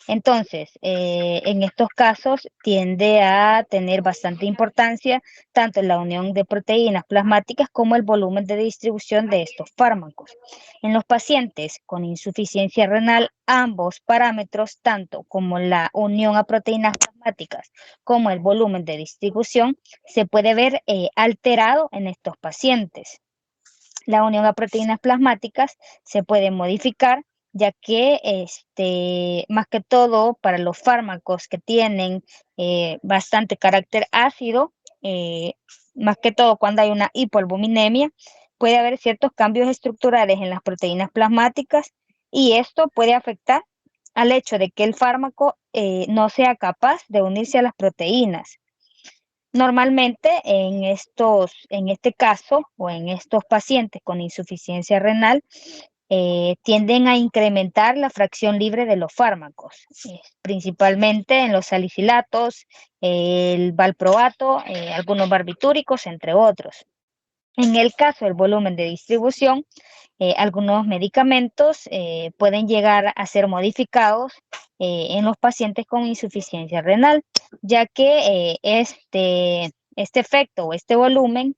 Entonces, en estos casos tiende a tener bastante importancia tanto la unión de proteínas plasmáticas como el volumen de distribución de estos fármacos. En los pacientes con insuficiencia renal, ambos parámetros, tanto como la unión a proteínas plasmáticas como el volumen de distribución, se puede ver alterado en estos pacientes. La unión a proteínas plasmáticas se puede modificar, ya que más que todo para los fármacos que tienen bastante carácter ácido, más que todo cuando hay una hipoalbuminemia, puede haber ciertos cambios estructurales en las proteínas plasmáticas y esto puede afectar al hecho de que el fármaco no sea capaz de unirse a las proteínas. Normalmente en este caso o en estos pacientes con insuficiencia renal, tienden a incrementar la fracción libre de los fármacos, principalmente en los salicilatos, el valproato, algunos barbitúricos, entre otros. En el caso del volumen de distribución, algunos medicamentos pueden llegar a ser modificados en los pacientes con insuficiencia renal, ya que este efecto o este volumen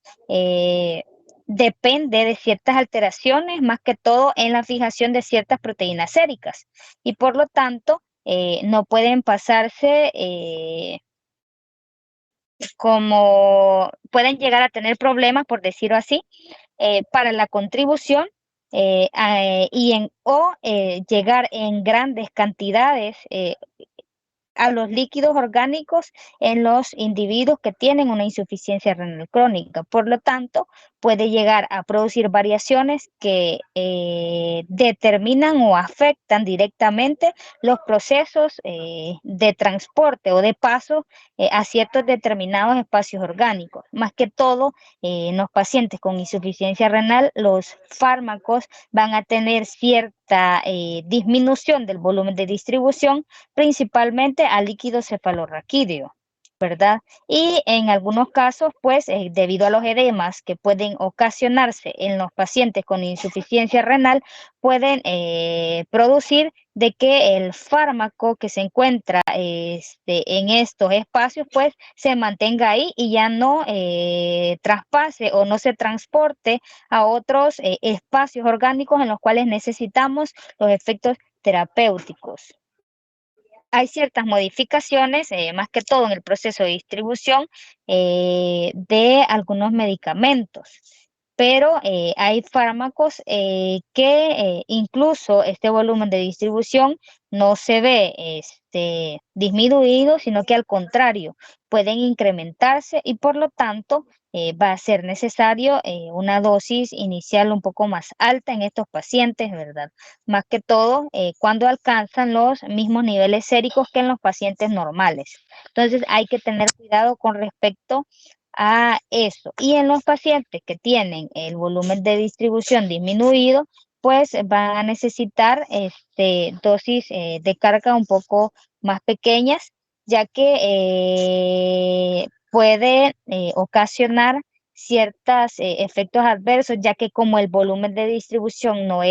depende de ciertas alteraciones, más que todo en la fijación de ciertas proteínas séricas, y por lo tanto no pueden pasarse como pueden llegar a tener problemas, por decirlo así, para la contribución o llegar en grandes cantidades a los líquidos orgánicos en los individuos que tienen una insuficiencia renal crónica. Por lo tanto, puede llegar a producir variaciones que determinan o afectan directamente los procesos de transporte o de paso a ciertos determinados espacios orgánicos. Más que todo, en los pacientes con insuficiencia renal, los fármacos van a tener cierta disminución del volumen de distribución, principalmente al líquido cefalorraquídeo, ¿verdad? Y en algunos casos, pues, debido a los edemas que pueden ocasionarse en los pacientes con insuficiencia renal, pueden producir de que el fármaco que se encuentra en estos espacios, pues, se mantenga ahí y ya no traspase o no se transporte a otros espacios orgánicos en los cuales necesitamos los efectos terapéuticos. Hay ciertas modificaciones, más que todo en el proceso de distribución de algunos medicamentos, pero hay fármacos que incluso este volumen de distribución no se ve disminuido, sino que al contrario, pueden incrementarse y por lo tanto va a ser necesario una dosis inicial un poco más alta en estos pacientes, ¿verdad? Más que todo cuando alcanzan los mismos niveles séricos que en los pacientes normales. Entonces hay que tener cuidado con respecto a eso. Y en los pacientes que tienen el volumen de distribución disminuido, pues van a necesitar dosis de carga un poco más pequeñas, ya que puede ocasionar ciertos efectos adversos, ya que como el volumen de distribución no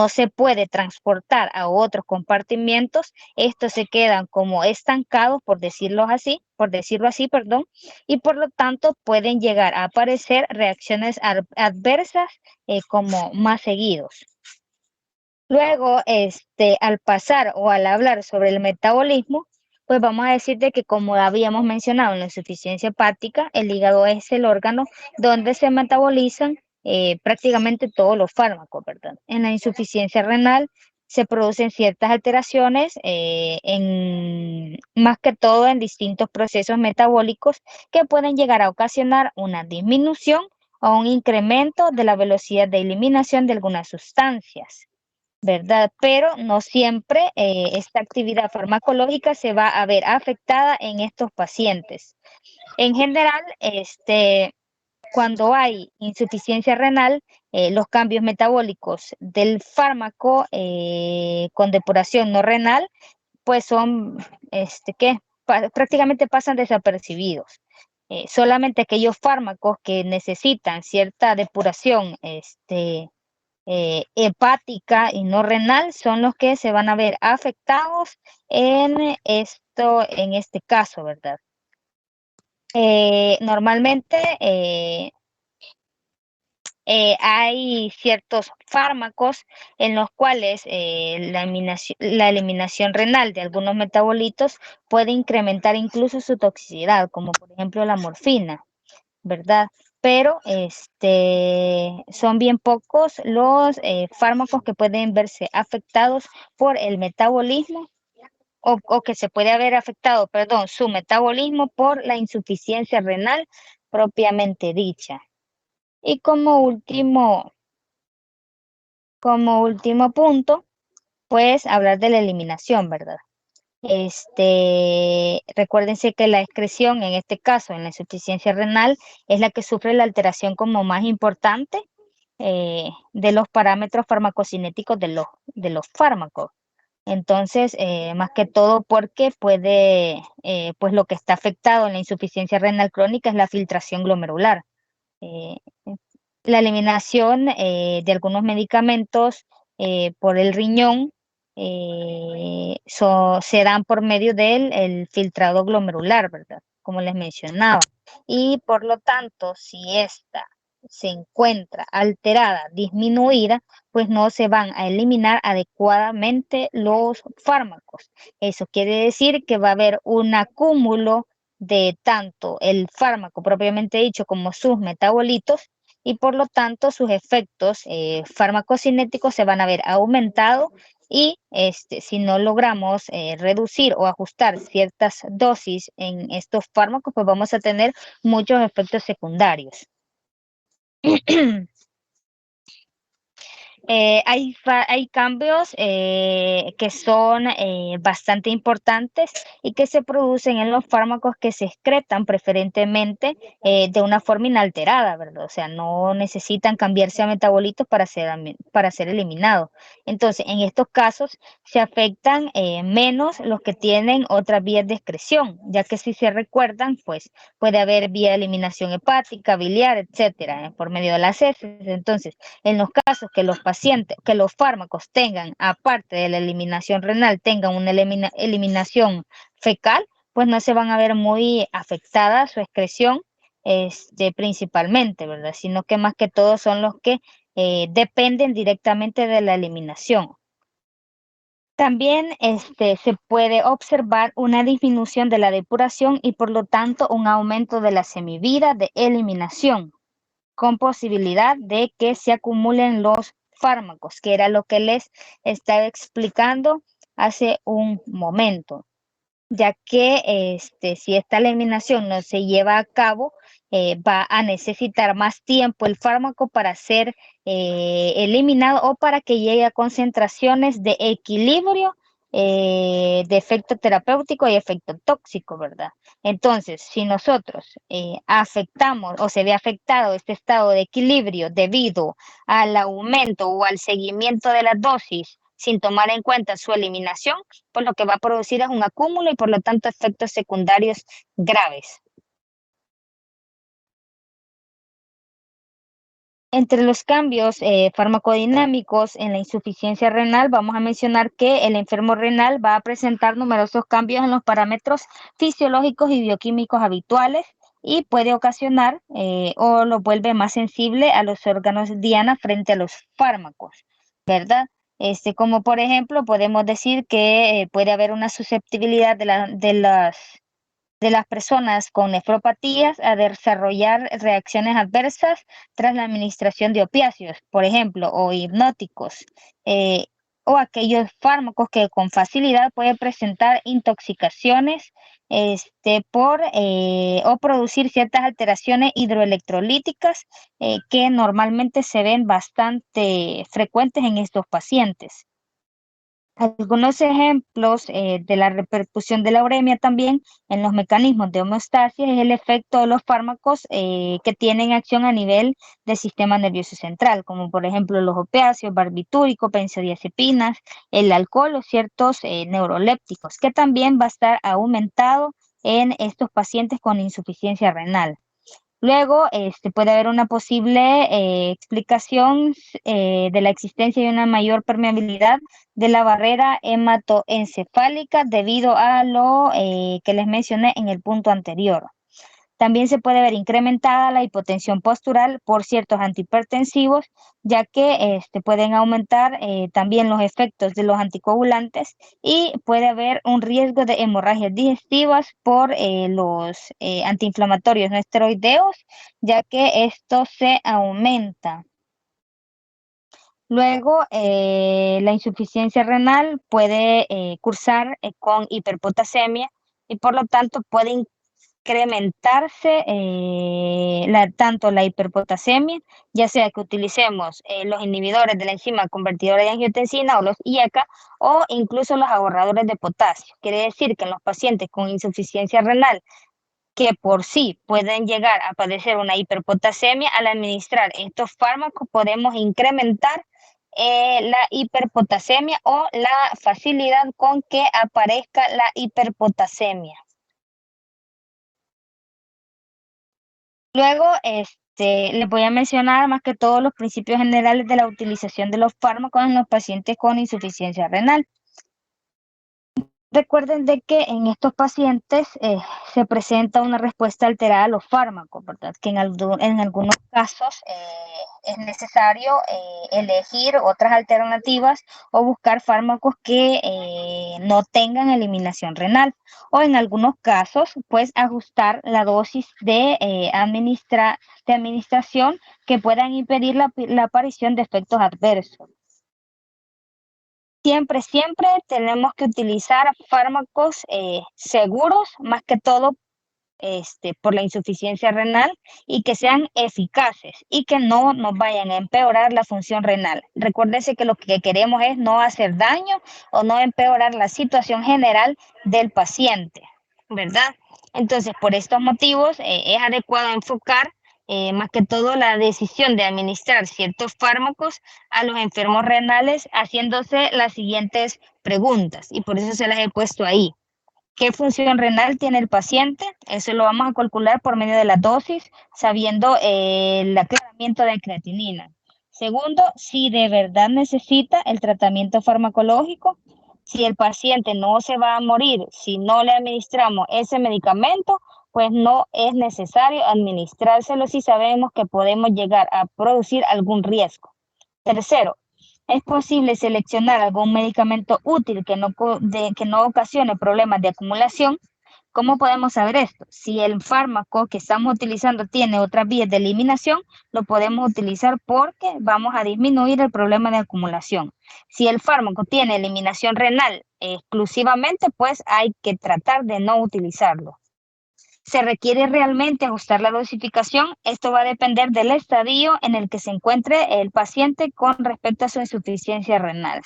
se puede transportar a otros compartimientos, estos se quedan como estancados, por decirlo así, perdón, y por lo tanto pueden llegar a aparecer reacciones adversas como más seguidos. Luego, al pasar o al hablar sobre el metabolismo, pues vamos a decir de que como habíamos mencionado en la insuficiencia hepática, el hígado es el órgano donde se metabolizan prácticamente todos los fármacos, ¿verdad? En la insuficiencia renal se producen ciertas alteraciones más que todo en distintos procesos metabólicos que pueden llegar a ocasionar una disminución o un incremento de la velocidad de eliminación de algunas sustancias, ¿verdad? Pero no siempre esta actividad farmacológica se va a ver afectada en estos pacientes. En general, cuando hay insuficiencia renal, los cambios metabólicos del fármaco con depuración no renal, pues son, que prácticamente pasan desapercibidos. Solamente aquellos fármacos que necesitan cierta depuración, hepática y no renal son los que se van a ver afectados en este caso, ¿verdad? Normalmente hay ciertos fármacos en los cuales la eliminación renal de algunos metabolitos puede incrementar incluso su toxicidad, como por ejemplo la morfina, ¿verdad? Pero son bien pocos los fármacos que pueden verse afectados por el metabolismo o que se puede haber afectado, perdón, su metabolismo por la insuficiencia renal propiamente dicha. Y como último punto, pues hablar de la eliminación, ¿verdad? Recuérdense que la excreción, en este caso, en la insuficiencia renal, es la que sufre la alteración como más importante de los parámetros farmacocinéticos de los fármacos. Entonces, más que todo porque pues lo que está afectado en la insuficiencia renal crónica es la filtración glomerular. Eh, la eliminación de algunos medicamentos por el riñón se dan por medio del el filtrado glomerular, ¿verdad? Como les mencionaba. Y por lo tanto, si esta se encuentra alterada, disminuida, pues no se van a eliminar adecuadamente los fármacos. Eso quiere decir que va a haber un acúmulo de tanto el fármaco propiamente dicho como sus metabolitos y por lo tanto sus efectos farmacocinéticos se van a ver aumentados y si no logramos reducir o ajustar ciertas dosis en estos fármacos, pues vamos a tener muchos efectos secundarios. Hay cambios que son bastante importantes y que se producen en los fármacos que se excretan preferentemente de una forma inalterada, ¿verdad? O sea, no necesitan cambiarse a metabolitos para ser eliminados. Entonces, en estos casos se afectan menos los que tienen otras vías de excreción, ya que si se recuerdan, pues puede haber vía de eliminación hepática, biliar, etcétera, por medio de las heces. Entonces, en los casos que que los fármacos tengan, aparte de la eliminación renal, tengan una eliminación fecal, pues no se van a ver muy afectada su excreción, principalmente, ¿verdad? Sino que más que todo son los que dependen directamente de la eliminación. También se puede observar una disminución de la depuración y por lo tanto un aumento de la semivida de eliminación, con posibilidad de que se acumulen los fármacos, que era lo que les estaba explicando hace un momento, ya que si esta eliminación no se lleva a cabo, va a necesitar más tiempo el fármaco para ser eliminado o para que llegue a concentraciones de equilibrio de efecto terapéutico y efecto tóxico, ¿verdad? Entonces, si nosotros afectamos o se ve afectado este estado de equilibrio debido al aumento o al seguimiento de la dosis sin tomar en cuenta su eliminación, pues lo que va a producir es un acúmulo y por lo tanto efectos secundarios graves. Entre los cambios farmacodinámicos en la insuficiencia renal, vamos a mencionar que el enfermo renal va a presentar numerosos cambios en los parámetros fisiológicos y bioquímicos habituales y puede ocasionar o lo vuelve más sensible a los órganos diana frente a los fármacos, ¿verdad? Como por ejemplo, podemos decir que puede haber una susceptibilidad de las personas con nefropatías a desarrollar reacciones adversas tras la administración de opiáceos, por ejemplo, o hipnóticos. o aquellos fármacos que con facilidad pueden presentar intoxicaciones o producir ciertas alteraciones hidroelectrolíticas que normalmente se ven bastante frecuentes en estos pacientes. Algunos ejemplos de la repercusión de la uremia también en los mecanismos de homeostasis es el efecto de los fármacos que tienen acción a nivel del sistema nervioso central, como por ejemplo los opiáceos, barbitúricos, benzodiazepinas, el alcohol o ciertos neurolépticos, que también va a estar aumentado en estos pacientes con insuficiencia renal. Luego, puede haber una posible explicación de la existencia de una mayor permeabilidad de la barrera hematoencefálica debido a lo que les mencioné en el punto anterior. También se puede ver incrementada la hipotensión postural por ciertos antihipertensivos, ya que pueden aumentar también los efectos de los anticoagulantes y puede haber un riesgo de hemorragias digestivas por los antiinflamatorios no esteroideos, ya que esto se aumenta. Luego, la insuficiencia renal puede cursar con hiperpotasemia y por lo tanto puede incrementarse tanto la hiperpotasemia, ya sea que utilicemos los inhibidores de la enzima convertidora de angiotensina o los IECA o incluso los ahorradores de potasio. Quiere decir que en los pacientes con insuficiencia renal que por sí pueden llegar a padecer una hiperpotasemia, al administrar estos fármacos podemos incrementar la hiperpotasemia o la facilidad con que aparezca la hiperpotasemia. Luego, les voy a mencionar más que todos los principios generales de la utilización de los fármacos en los pacientes con insuficiencia renal. Recuerden de que en estos pacientes se presenta una respuesta alterada a los fármacos, ¿verdad? Que en algunos casos es necesario elegir otras alternativas o buscar fármacos que no tengan eliminación renal. O en algunos casos, pues ajustar la dosis de administración que puedan impedir la aparición de efectos adversos. Siempre tenemos que utilizar fármacos seguros, más que todo por la insuficiencia renal, y que sean eficaces y que no nos vayan a empeorar la función renal. Recuérdense que lo que queremos es no hacer daño o no empeorar la situación general del paciente, ¿verdad? Entonces, por estos motivos, es adecuado enfocar más que todo la decisión de administrar ciertos fármacos a los enfermos renales haciéndose las siguientes preguntas, y por eso se las he puesto ahí. ¿Qué función renal tiene el paciente? Eso lo vamos a calcular por medio de la dosis, sabiendo el aclaramiento de creatinina. Segundo, si de verdad necesita el tratamiento farmacológico. Si el paciente no se va a morir si no le administramos ese medicamento, pues no es necesario administrárselo si sabemos que podemos llegar a producir algún riesgo. Tercero, es posible seleccionar algún medicamento útil que no ocasione problemas de acumulación. ¿Cómo podemos saber esto? Si el fármaco que estamos utilizando tiene otras vías de eliminación, lo podemos utilizar porque vamos a disminuir el problema de acumulación. Si el fármaco tiene eliminación renal exclusivamente, pues hay que tratar de no utilizarlo. ¿Se requiere realmente ajustar la dosificación? Esto va a depender del estadio en el que se encuentre el paciente con respecto a su insuficiencia renal.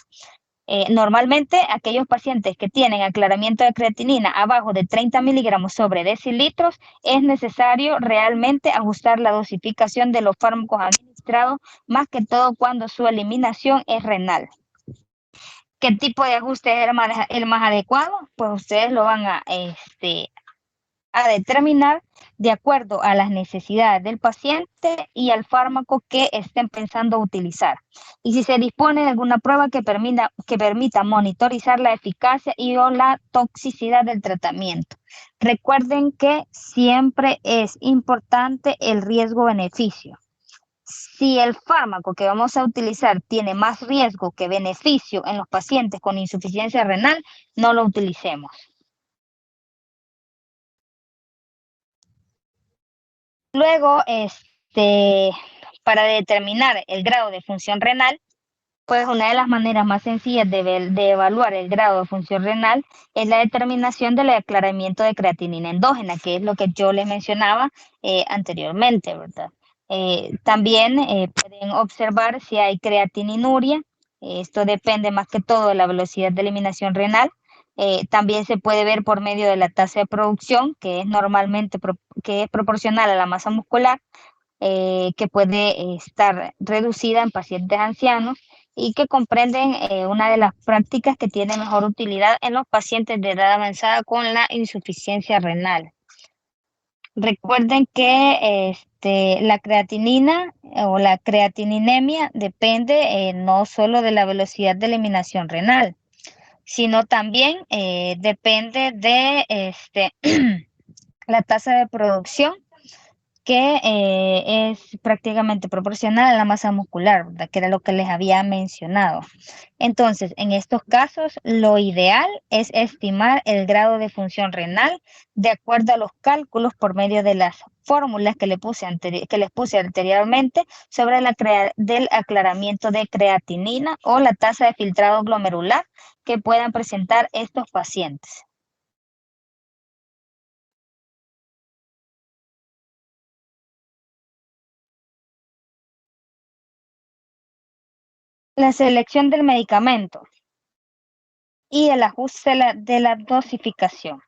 Normalmente, aquellos pacientes que tienen aclaramiento de creatinina abajo de 30 miligramos sobre decilitros, es necesario realmente ajustar la dosificación de los fármacos administrados, más que todo cuando su eliminación es renal. ¿Qué tipo de ajuste es el más adecuado? Pues ustedes lo van a determinar de acuerdo a las necesidades del paciente y al fármaco que estén pensando utilizar. Y si se dispone de alguna prueba que permita monitorizar la eficacia y o la toxicidad del tratamiento. Recuerden que siempre es importante el riesgo-beneficio. Si el fármaco que vamos a utilizar tiene más riesgo que beneficio en los pacientes con insuficiencia renal, no lo utilicemos. Luego, para determinar el grado de función renal, Pues una de las maneras más sencillas de evaluar el grado de función renal es la determinación del aclaramiento de creatinina endógena, que es lo que yo les mencionaba anteriormente, ¿verdad? También pueden observar si hay creatininuria. Esto depende más que todo de la velocidad de eliminación renal. También se puede ver por medio de la tasa de producción, que es normalmente que es proporcional a la masa muscular, que puede estar reducida en pacientes ancianos y que comprenden una de las prácticas que tiene mejor utilidad en los pacientes de edad avanzada con la insuficiencia renal. Recuerden que la creatinina o la creatininemia depende no solo de la velocidad de eliminación renal, sino también depende de la tasa de producción, que es prácticamente proporcional a la masa muscular, ¿verdad? Que era lo que les había mencionado. Entonces, en estos casos, lo ideal es estimar el grado de función renal de acuerdo a los cálculos por medio de las fórmulas que les puse anteriormente sobre del aclaramiento de creatinina o la tasa de filtrado glomerular que puedan presentar estos pacientes. La selección del medicamento y el ajuste de la dosificación.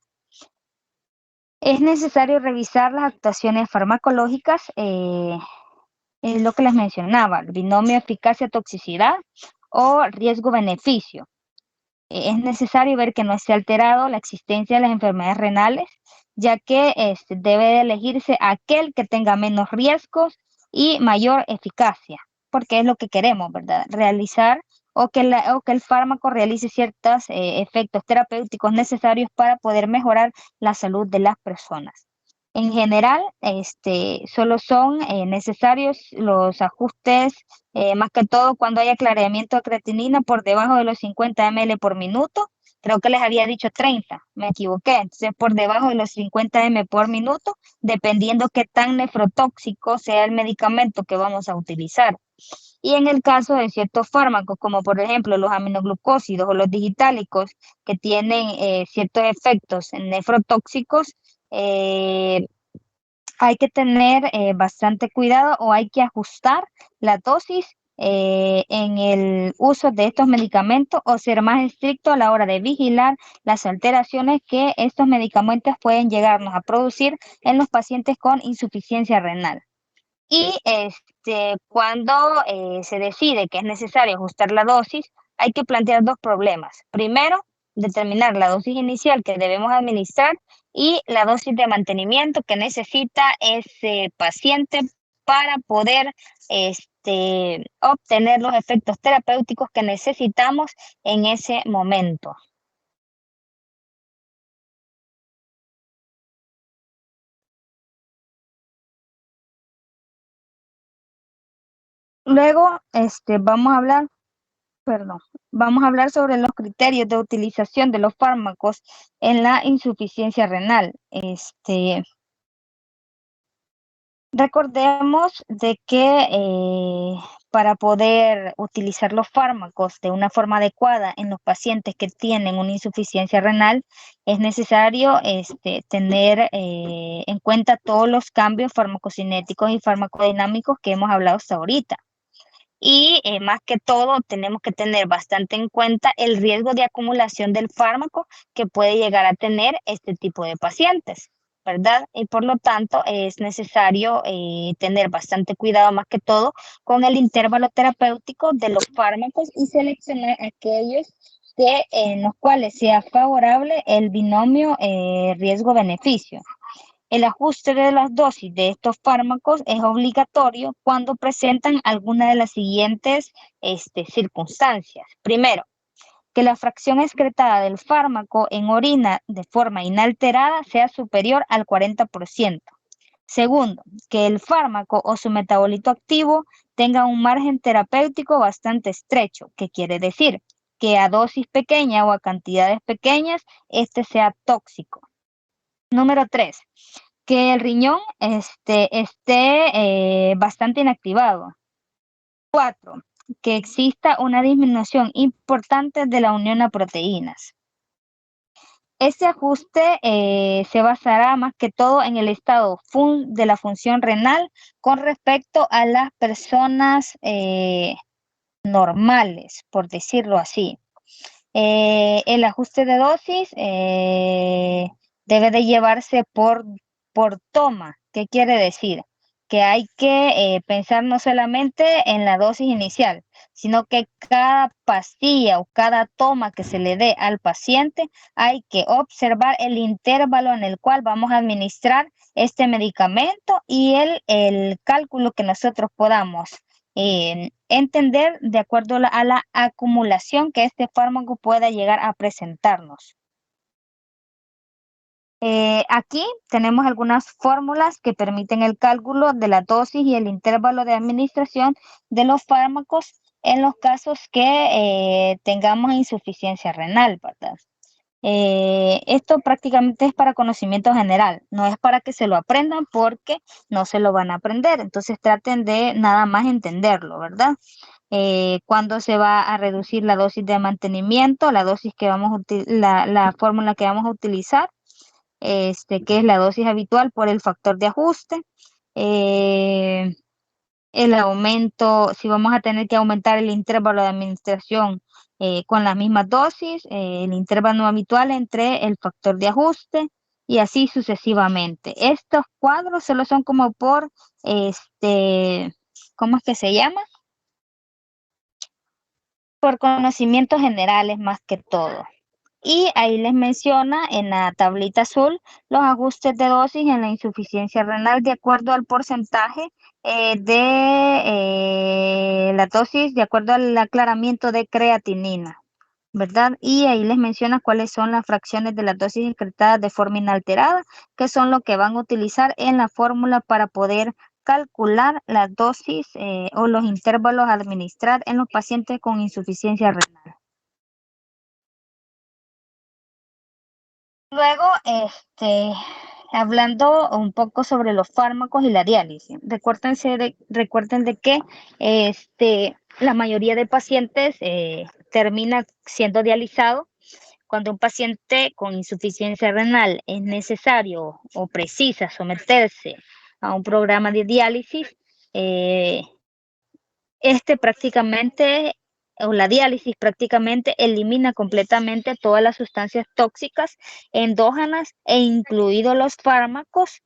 Es necesario revisar las actuaciones farmacológicas, es lo que les mencionaba, el binomio eficacia-toxicidad o riesgo-beneficio. Es necesario ver que no esté alterado la existencia de las enfermedades renales, ya que debe de elegirse aquel que tenga menos riesgos y mayor eficacia, porque es lo que queremos, ¿verdad? Realizar o que el fármaco realice ciertos efectos terapéuticos necesarios para poder mejorar la salud de las personas. En general, solo son necesarios los ajustes, más que todo cuando hay aclaramiento de creatinina por debajo de los 50 ml por minuto. Creo que les había dicho 30, me equivoqué. Entonces, por debajo de los 50 ml por minuto, dependiendo qué tan nefrotóxico sea el medicamento que vamos a utilizar. Y en el caso de ciertos fármacos, como por ejemplo los aminoglucósidos o los digitálicos, que tienen ciertos efectos nefrotóxicos, hay que tener bastante cuidado o hay que ajustar la dosis en el uso de estos medicamentos o ser más estricto a la hora de vigilar las alteraciones que estos medicamentos pueden llegarnos a producir en los pacientes con insuficiencia renal. Y cuando se decide que es necesario ajustar la dosis, hay que plantear dos problemas. Primero, determinar la dosis inicial que debemos administrar y la dosis de mantenimiento que necesita ese paciente para poder obtener los efectos terapéuticos que necesitamos en ese momento. Luego, vamos a hablar sobre los criterios de utilización de los fármacos en la insuficiencia renal. Recordemos de que para poder utilizar los fármacos de una forma adecuada en los pacientes que tienen una insuficiencia renal, es necesario tener en cuenta todos los cambios farmacocinéticos y farmacodinámicos que hemos hablado hasta ahorita. Y más que todo, tenemos que tener bastante en cuenta el riesgo de acumulación del fármaco que puede llegar a tener este tipo de pacientes, ¿verdad? Y por lo tanto, es necesario tener bastante cuidado más que todo con el intervalo terapéutico de los fármacos y seleccionar aquellos en los cuales sea favorable el binomio riesgo-beneficio. El ajuste de las dosis de estos fármacos es obligatorio cuando presentan alguna de las siguientes circunstancias. Primero, que la fracción excretada del fármaco en orina de forma inalterada sea superior al 40%. Segundo, que el fármaco o su metabolito activo tenga un margen terapéutico bastante estrecho, que quiere decir que a dosis pequeña o a cantidades pequeñas sea tóxico. Número 3, que el riñón esté bastante inactivado. 4, que exista una disminución importante de la unión a proteínas. Ese ajuste se basará más que todo en el estado de la función renal con respecto a las personas normales, por decirlo así. El ajuste de dosis debe de llevarse por toma. ¿Qué quiere decir? Que hay que pensar no solamente en la dosis inicial, sino que cada pastilla o cada toma que se le dé al paciente, hay que observar el intervalo en el cual vamos a administrar este medicamento y el cálculo que nosotros podamos entender de acuerdo a la acumulación que este fármaco pueda llegar a presentarnos. Aquí tenemos algunas fórmulas que permiten el cálculo de la dosis y el intervalo de administración de los fármacos en los casos que tengamos insuficiencia renal, ¿verdad? Esto prácticamente es para conocimiento general, no es para que se lo aprendan porque no se lo van a aprender, entonces traten de nada más entenderlo, ¿verdad? Cuándo se va a reducir la dosis de mantenimiento, la dosis que vamos a la fórmula que vamos a utilizar, que es la dosis habitual por el factor de ajuste, eh, el aumento, si vamos a tener que aumentar el intervalo de administración con las mismas dosis, el intervalo habitual entre el factor de ajuste y así sucesivamente. Estos cuadros solo son como por, ¿cómo es que se llama? Por conocimientos generales más que todo. Y ahí les menciona en la tablita azul los ajustes de dosis en la insuficiencia renal de acuerdo al porcentaje de la dosis, de acuerdo al aclaramiento de creatinina, ¿verdad? Y ahí les menciona cuáles son las fracciones de las dosis excretadas de forma inalterada, que son lo que van a utilizar en la fórmula para poder calcular las dosis o los intervalos a administrar en los pacientes con insuficiencia renal. Luego, hablando un poco sobre los fármacos y la diálisis. Recuerden de que la mayoría de pacientes termina siendo dializado. Cuando un paciente con insuficiencia renal es necesario o precisa someterse a un programa de diálisis, prácticamente, o la diálisis prácticamente elimina completamente todas las sustancias tóxicas endógenas e incluidos los fármacos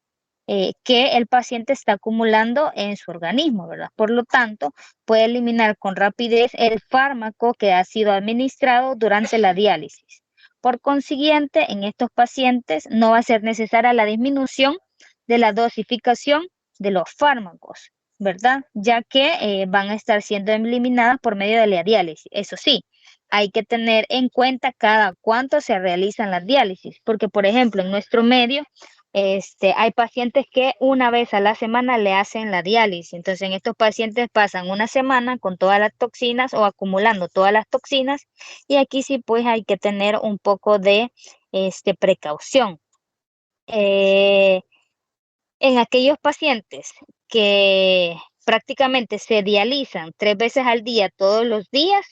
que el paciente está acumulando en su organismo, ¿verdad? Por lo tanto, puede eliminar con rapidez el fármaco que ha sido administrado durante la diálisis. Por consiguiente, en estos pacientes no va a ser necesaria la disminución de la dosificación de los fármacos, ¿verdad? Ya que van a estar siendo eliminadas por medio de la diálisis. Eso sí, hay que tener en cuenta cada cuánto se realizan las diálisis, porque por ejemplo, en nuestro medio, hay pacientes que una vez a la semana le hacen la diálisis. Entonces, en estos pacientes pasan una semana con todas las toxinas o acumulando todas las toxinas, y aquí sí, pues hay que tener un poco de precaución. En aquellos pacientes que prácticamente se dializan 3 veces al día, todos los días,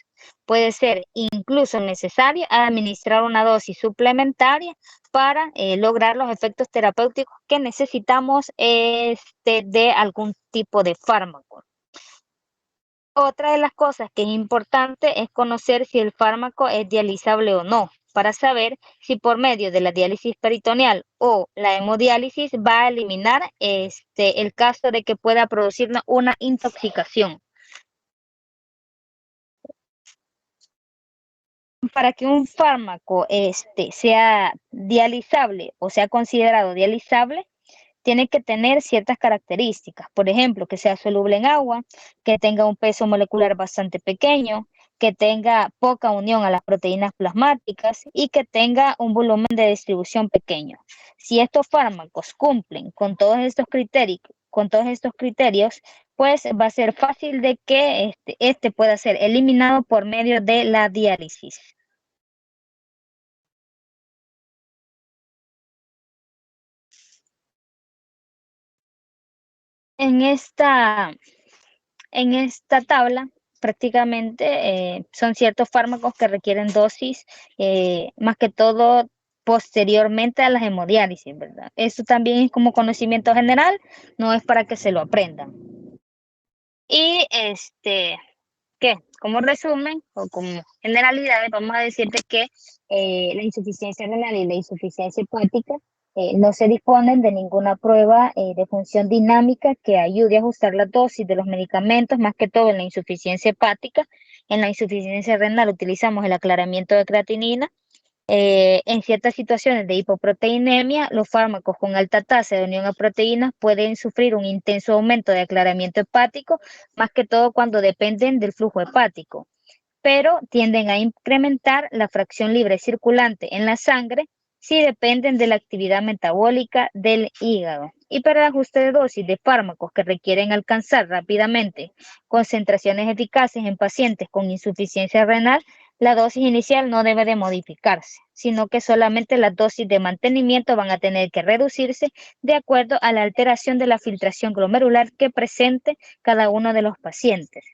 puede ser incluso necesario administrar una dosis suplementaria para lograr los efectos terapéuticos que necesitamos de algún tipo de fármaco. Otra de las cosas que es importante es conocer si el fármaco es dializable o no, para saber si por medio de la diálisis peritoneal o la hemodiálisis va a eliminar el caso de que pueda producir una intoxicación. Para que un fármaco sea dializable o sea considerado dializable, tiene que tener ciertas características, por ejemplo, que sea soluble en agua, que tenga un peso molecular bastante pequeño, que tenga poca unión a las proteínas plasmáticas y que tenga un volumen de distribución pequeño. Si estos fármacos cumplen con todos estos criterios, pues va a ser fácil de que pueda ser eliminado por medio de la diálisis. En esta tabla prácticamente son ciertos fármacos que requieren dosis, más que todo posteriormente a las hemodiálisis, ¿verdad? Eso también es como conocimiento general, no es para que se lo aprendan. Y ¿qué? Como resumen o como generalidades, vamos a decirte que la insuficiencia renal y la insuficiencia hepática no se disponen de ninguna prueba de función dinámica que ayude a ajustar la dosis de los medicamentos, más que todo en la insuficiencia hepática. En la insuficiencia renal utilizamos el aclaramiento de creatinina. En ciertas situaciones de hipoproteinemia, los fármacos con alta tasa de unión a proteínas pueden sufrir un intenso aumento de aclaramiento hepático, más que todo cuando dependen del flujo hepático, pero tienden a incrementar la fracción libre circulante en la sangre si dependen de la actividad metabólica del hígado. Y para el ajuste de dosis de fármacos que requieren alcanzar rápidamente concentraciones eficaces en pacientes con insuficiencia renal, la dosis inicial no debe de modificarse, sino que solamente las dosis de mantenimiento van a tener que reducirse de acuerdo a la alteración de la filtración glomerular que presente cada uno de los pacientes.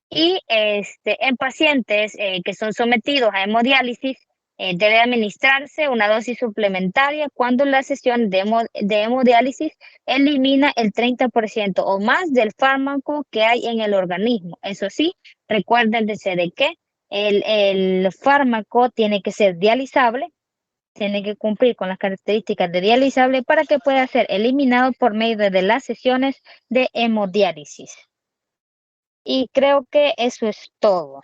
Y en pacientes que son sometidos a hemodiálisis, debe administrarse una dosis suplementaria cuando la sesión de hemodiálisis elimina el 30% o más del fármaco que hay en el organismo. Eso sí, recuérdense de que el fármaco tiene que ser dializable, tiene que cumplir con las características de dializable para que pueda ser eliminado por medio de las sesiones de hemodiálisis. Y creo que eso es todo.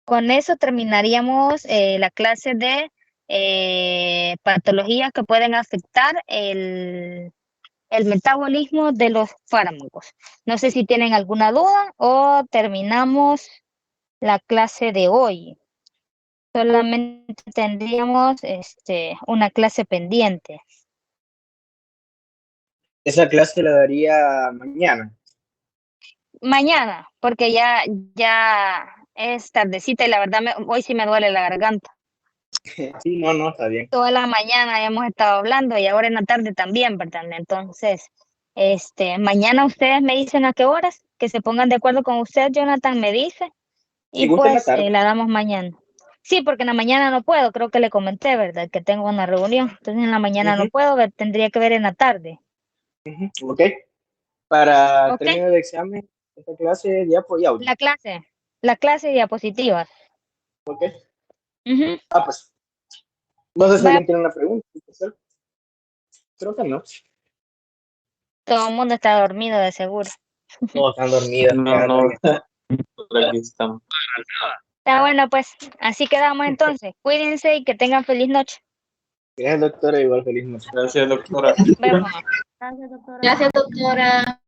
Con eso terminaríamos la clase de patologías que pueden afectar el metabolismo de los fármacos. No sé si tienen alguna duda o terminamos la clase de hoy. Solamente tendríamos una clase pendiente. Esa clase la daría mañana. Mañana, porque ya es tardecita y la verdad hoy sí me duele la garganta. Sí, no, está bien. Toda la mañana hemos estado hablando y ahora en la tarde también, ¿verdad? Entonces, mañana ustedes me dicen a qué horas, que se pongan de acuerdo con usted, Jonathan me dice, Si y gusta en la pues tarde. la damos mañana. Sí, porque en la mañana no puedo, creo que le comenté, ¿verdad? Que tengo una reunión, entonces en la mañana no puedo, tendría que ver en la tarde. Ok. Para ¿Ok? término de examen, esta clase ya por audio. La clase de diapositivas. Ok. Ujú. Pues. No sé si Va, alguien tiene una pregunta. Creo que no. todo el mundo está dormido de seguro. Todos están dormidos. No, por aquí estamos. Está bueno, pues así quedamos entonces. Cuídense y que tengan feliz noche. Gracias, doctora. Igual feliz noche. Gracias, doctora. Vemos. Gracias, doctora. Gracias, doctora.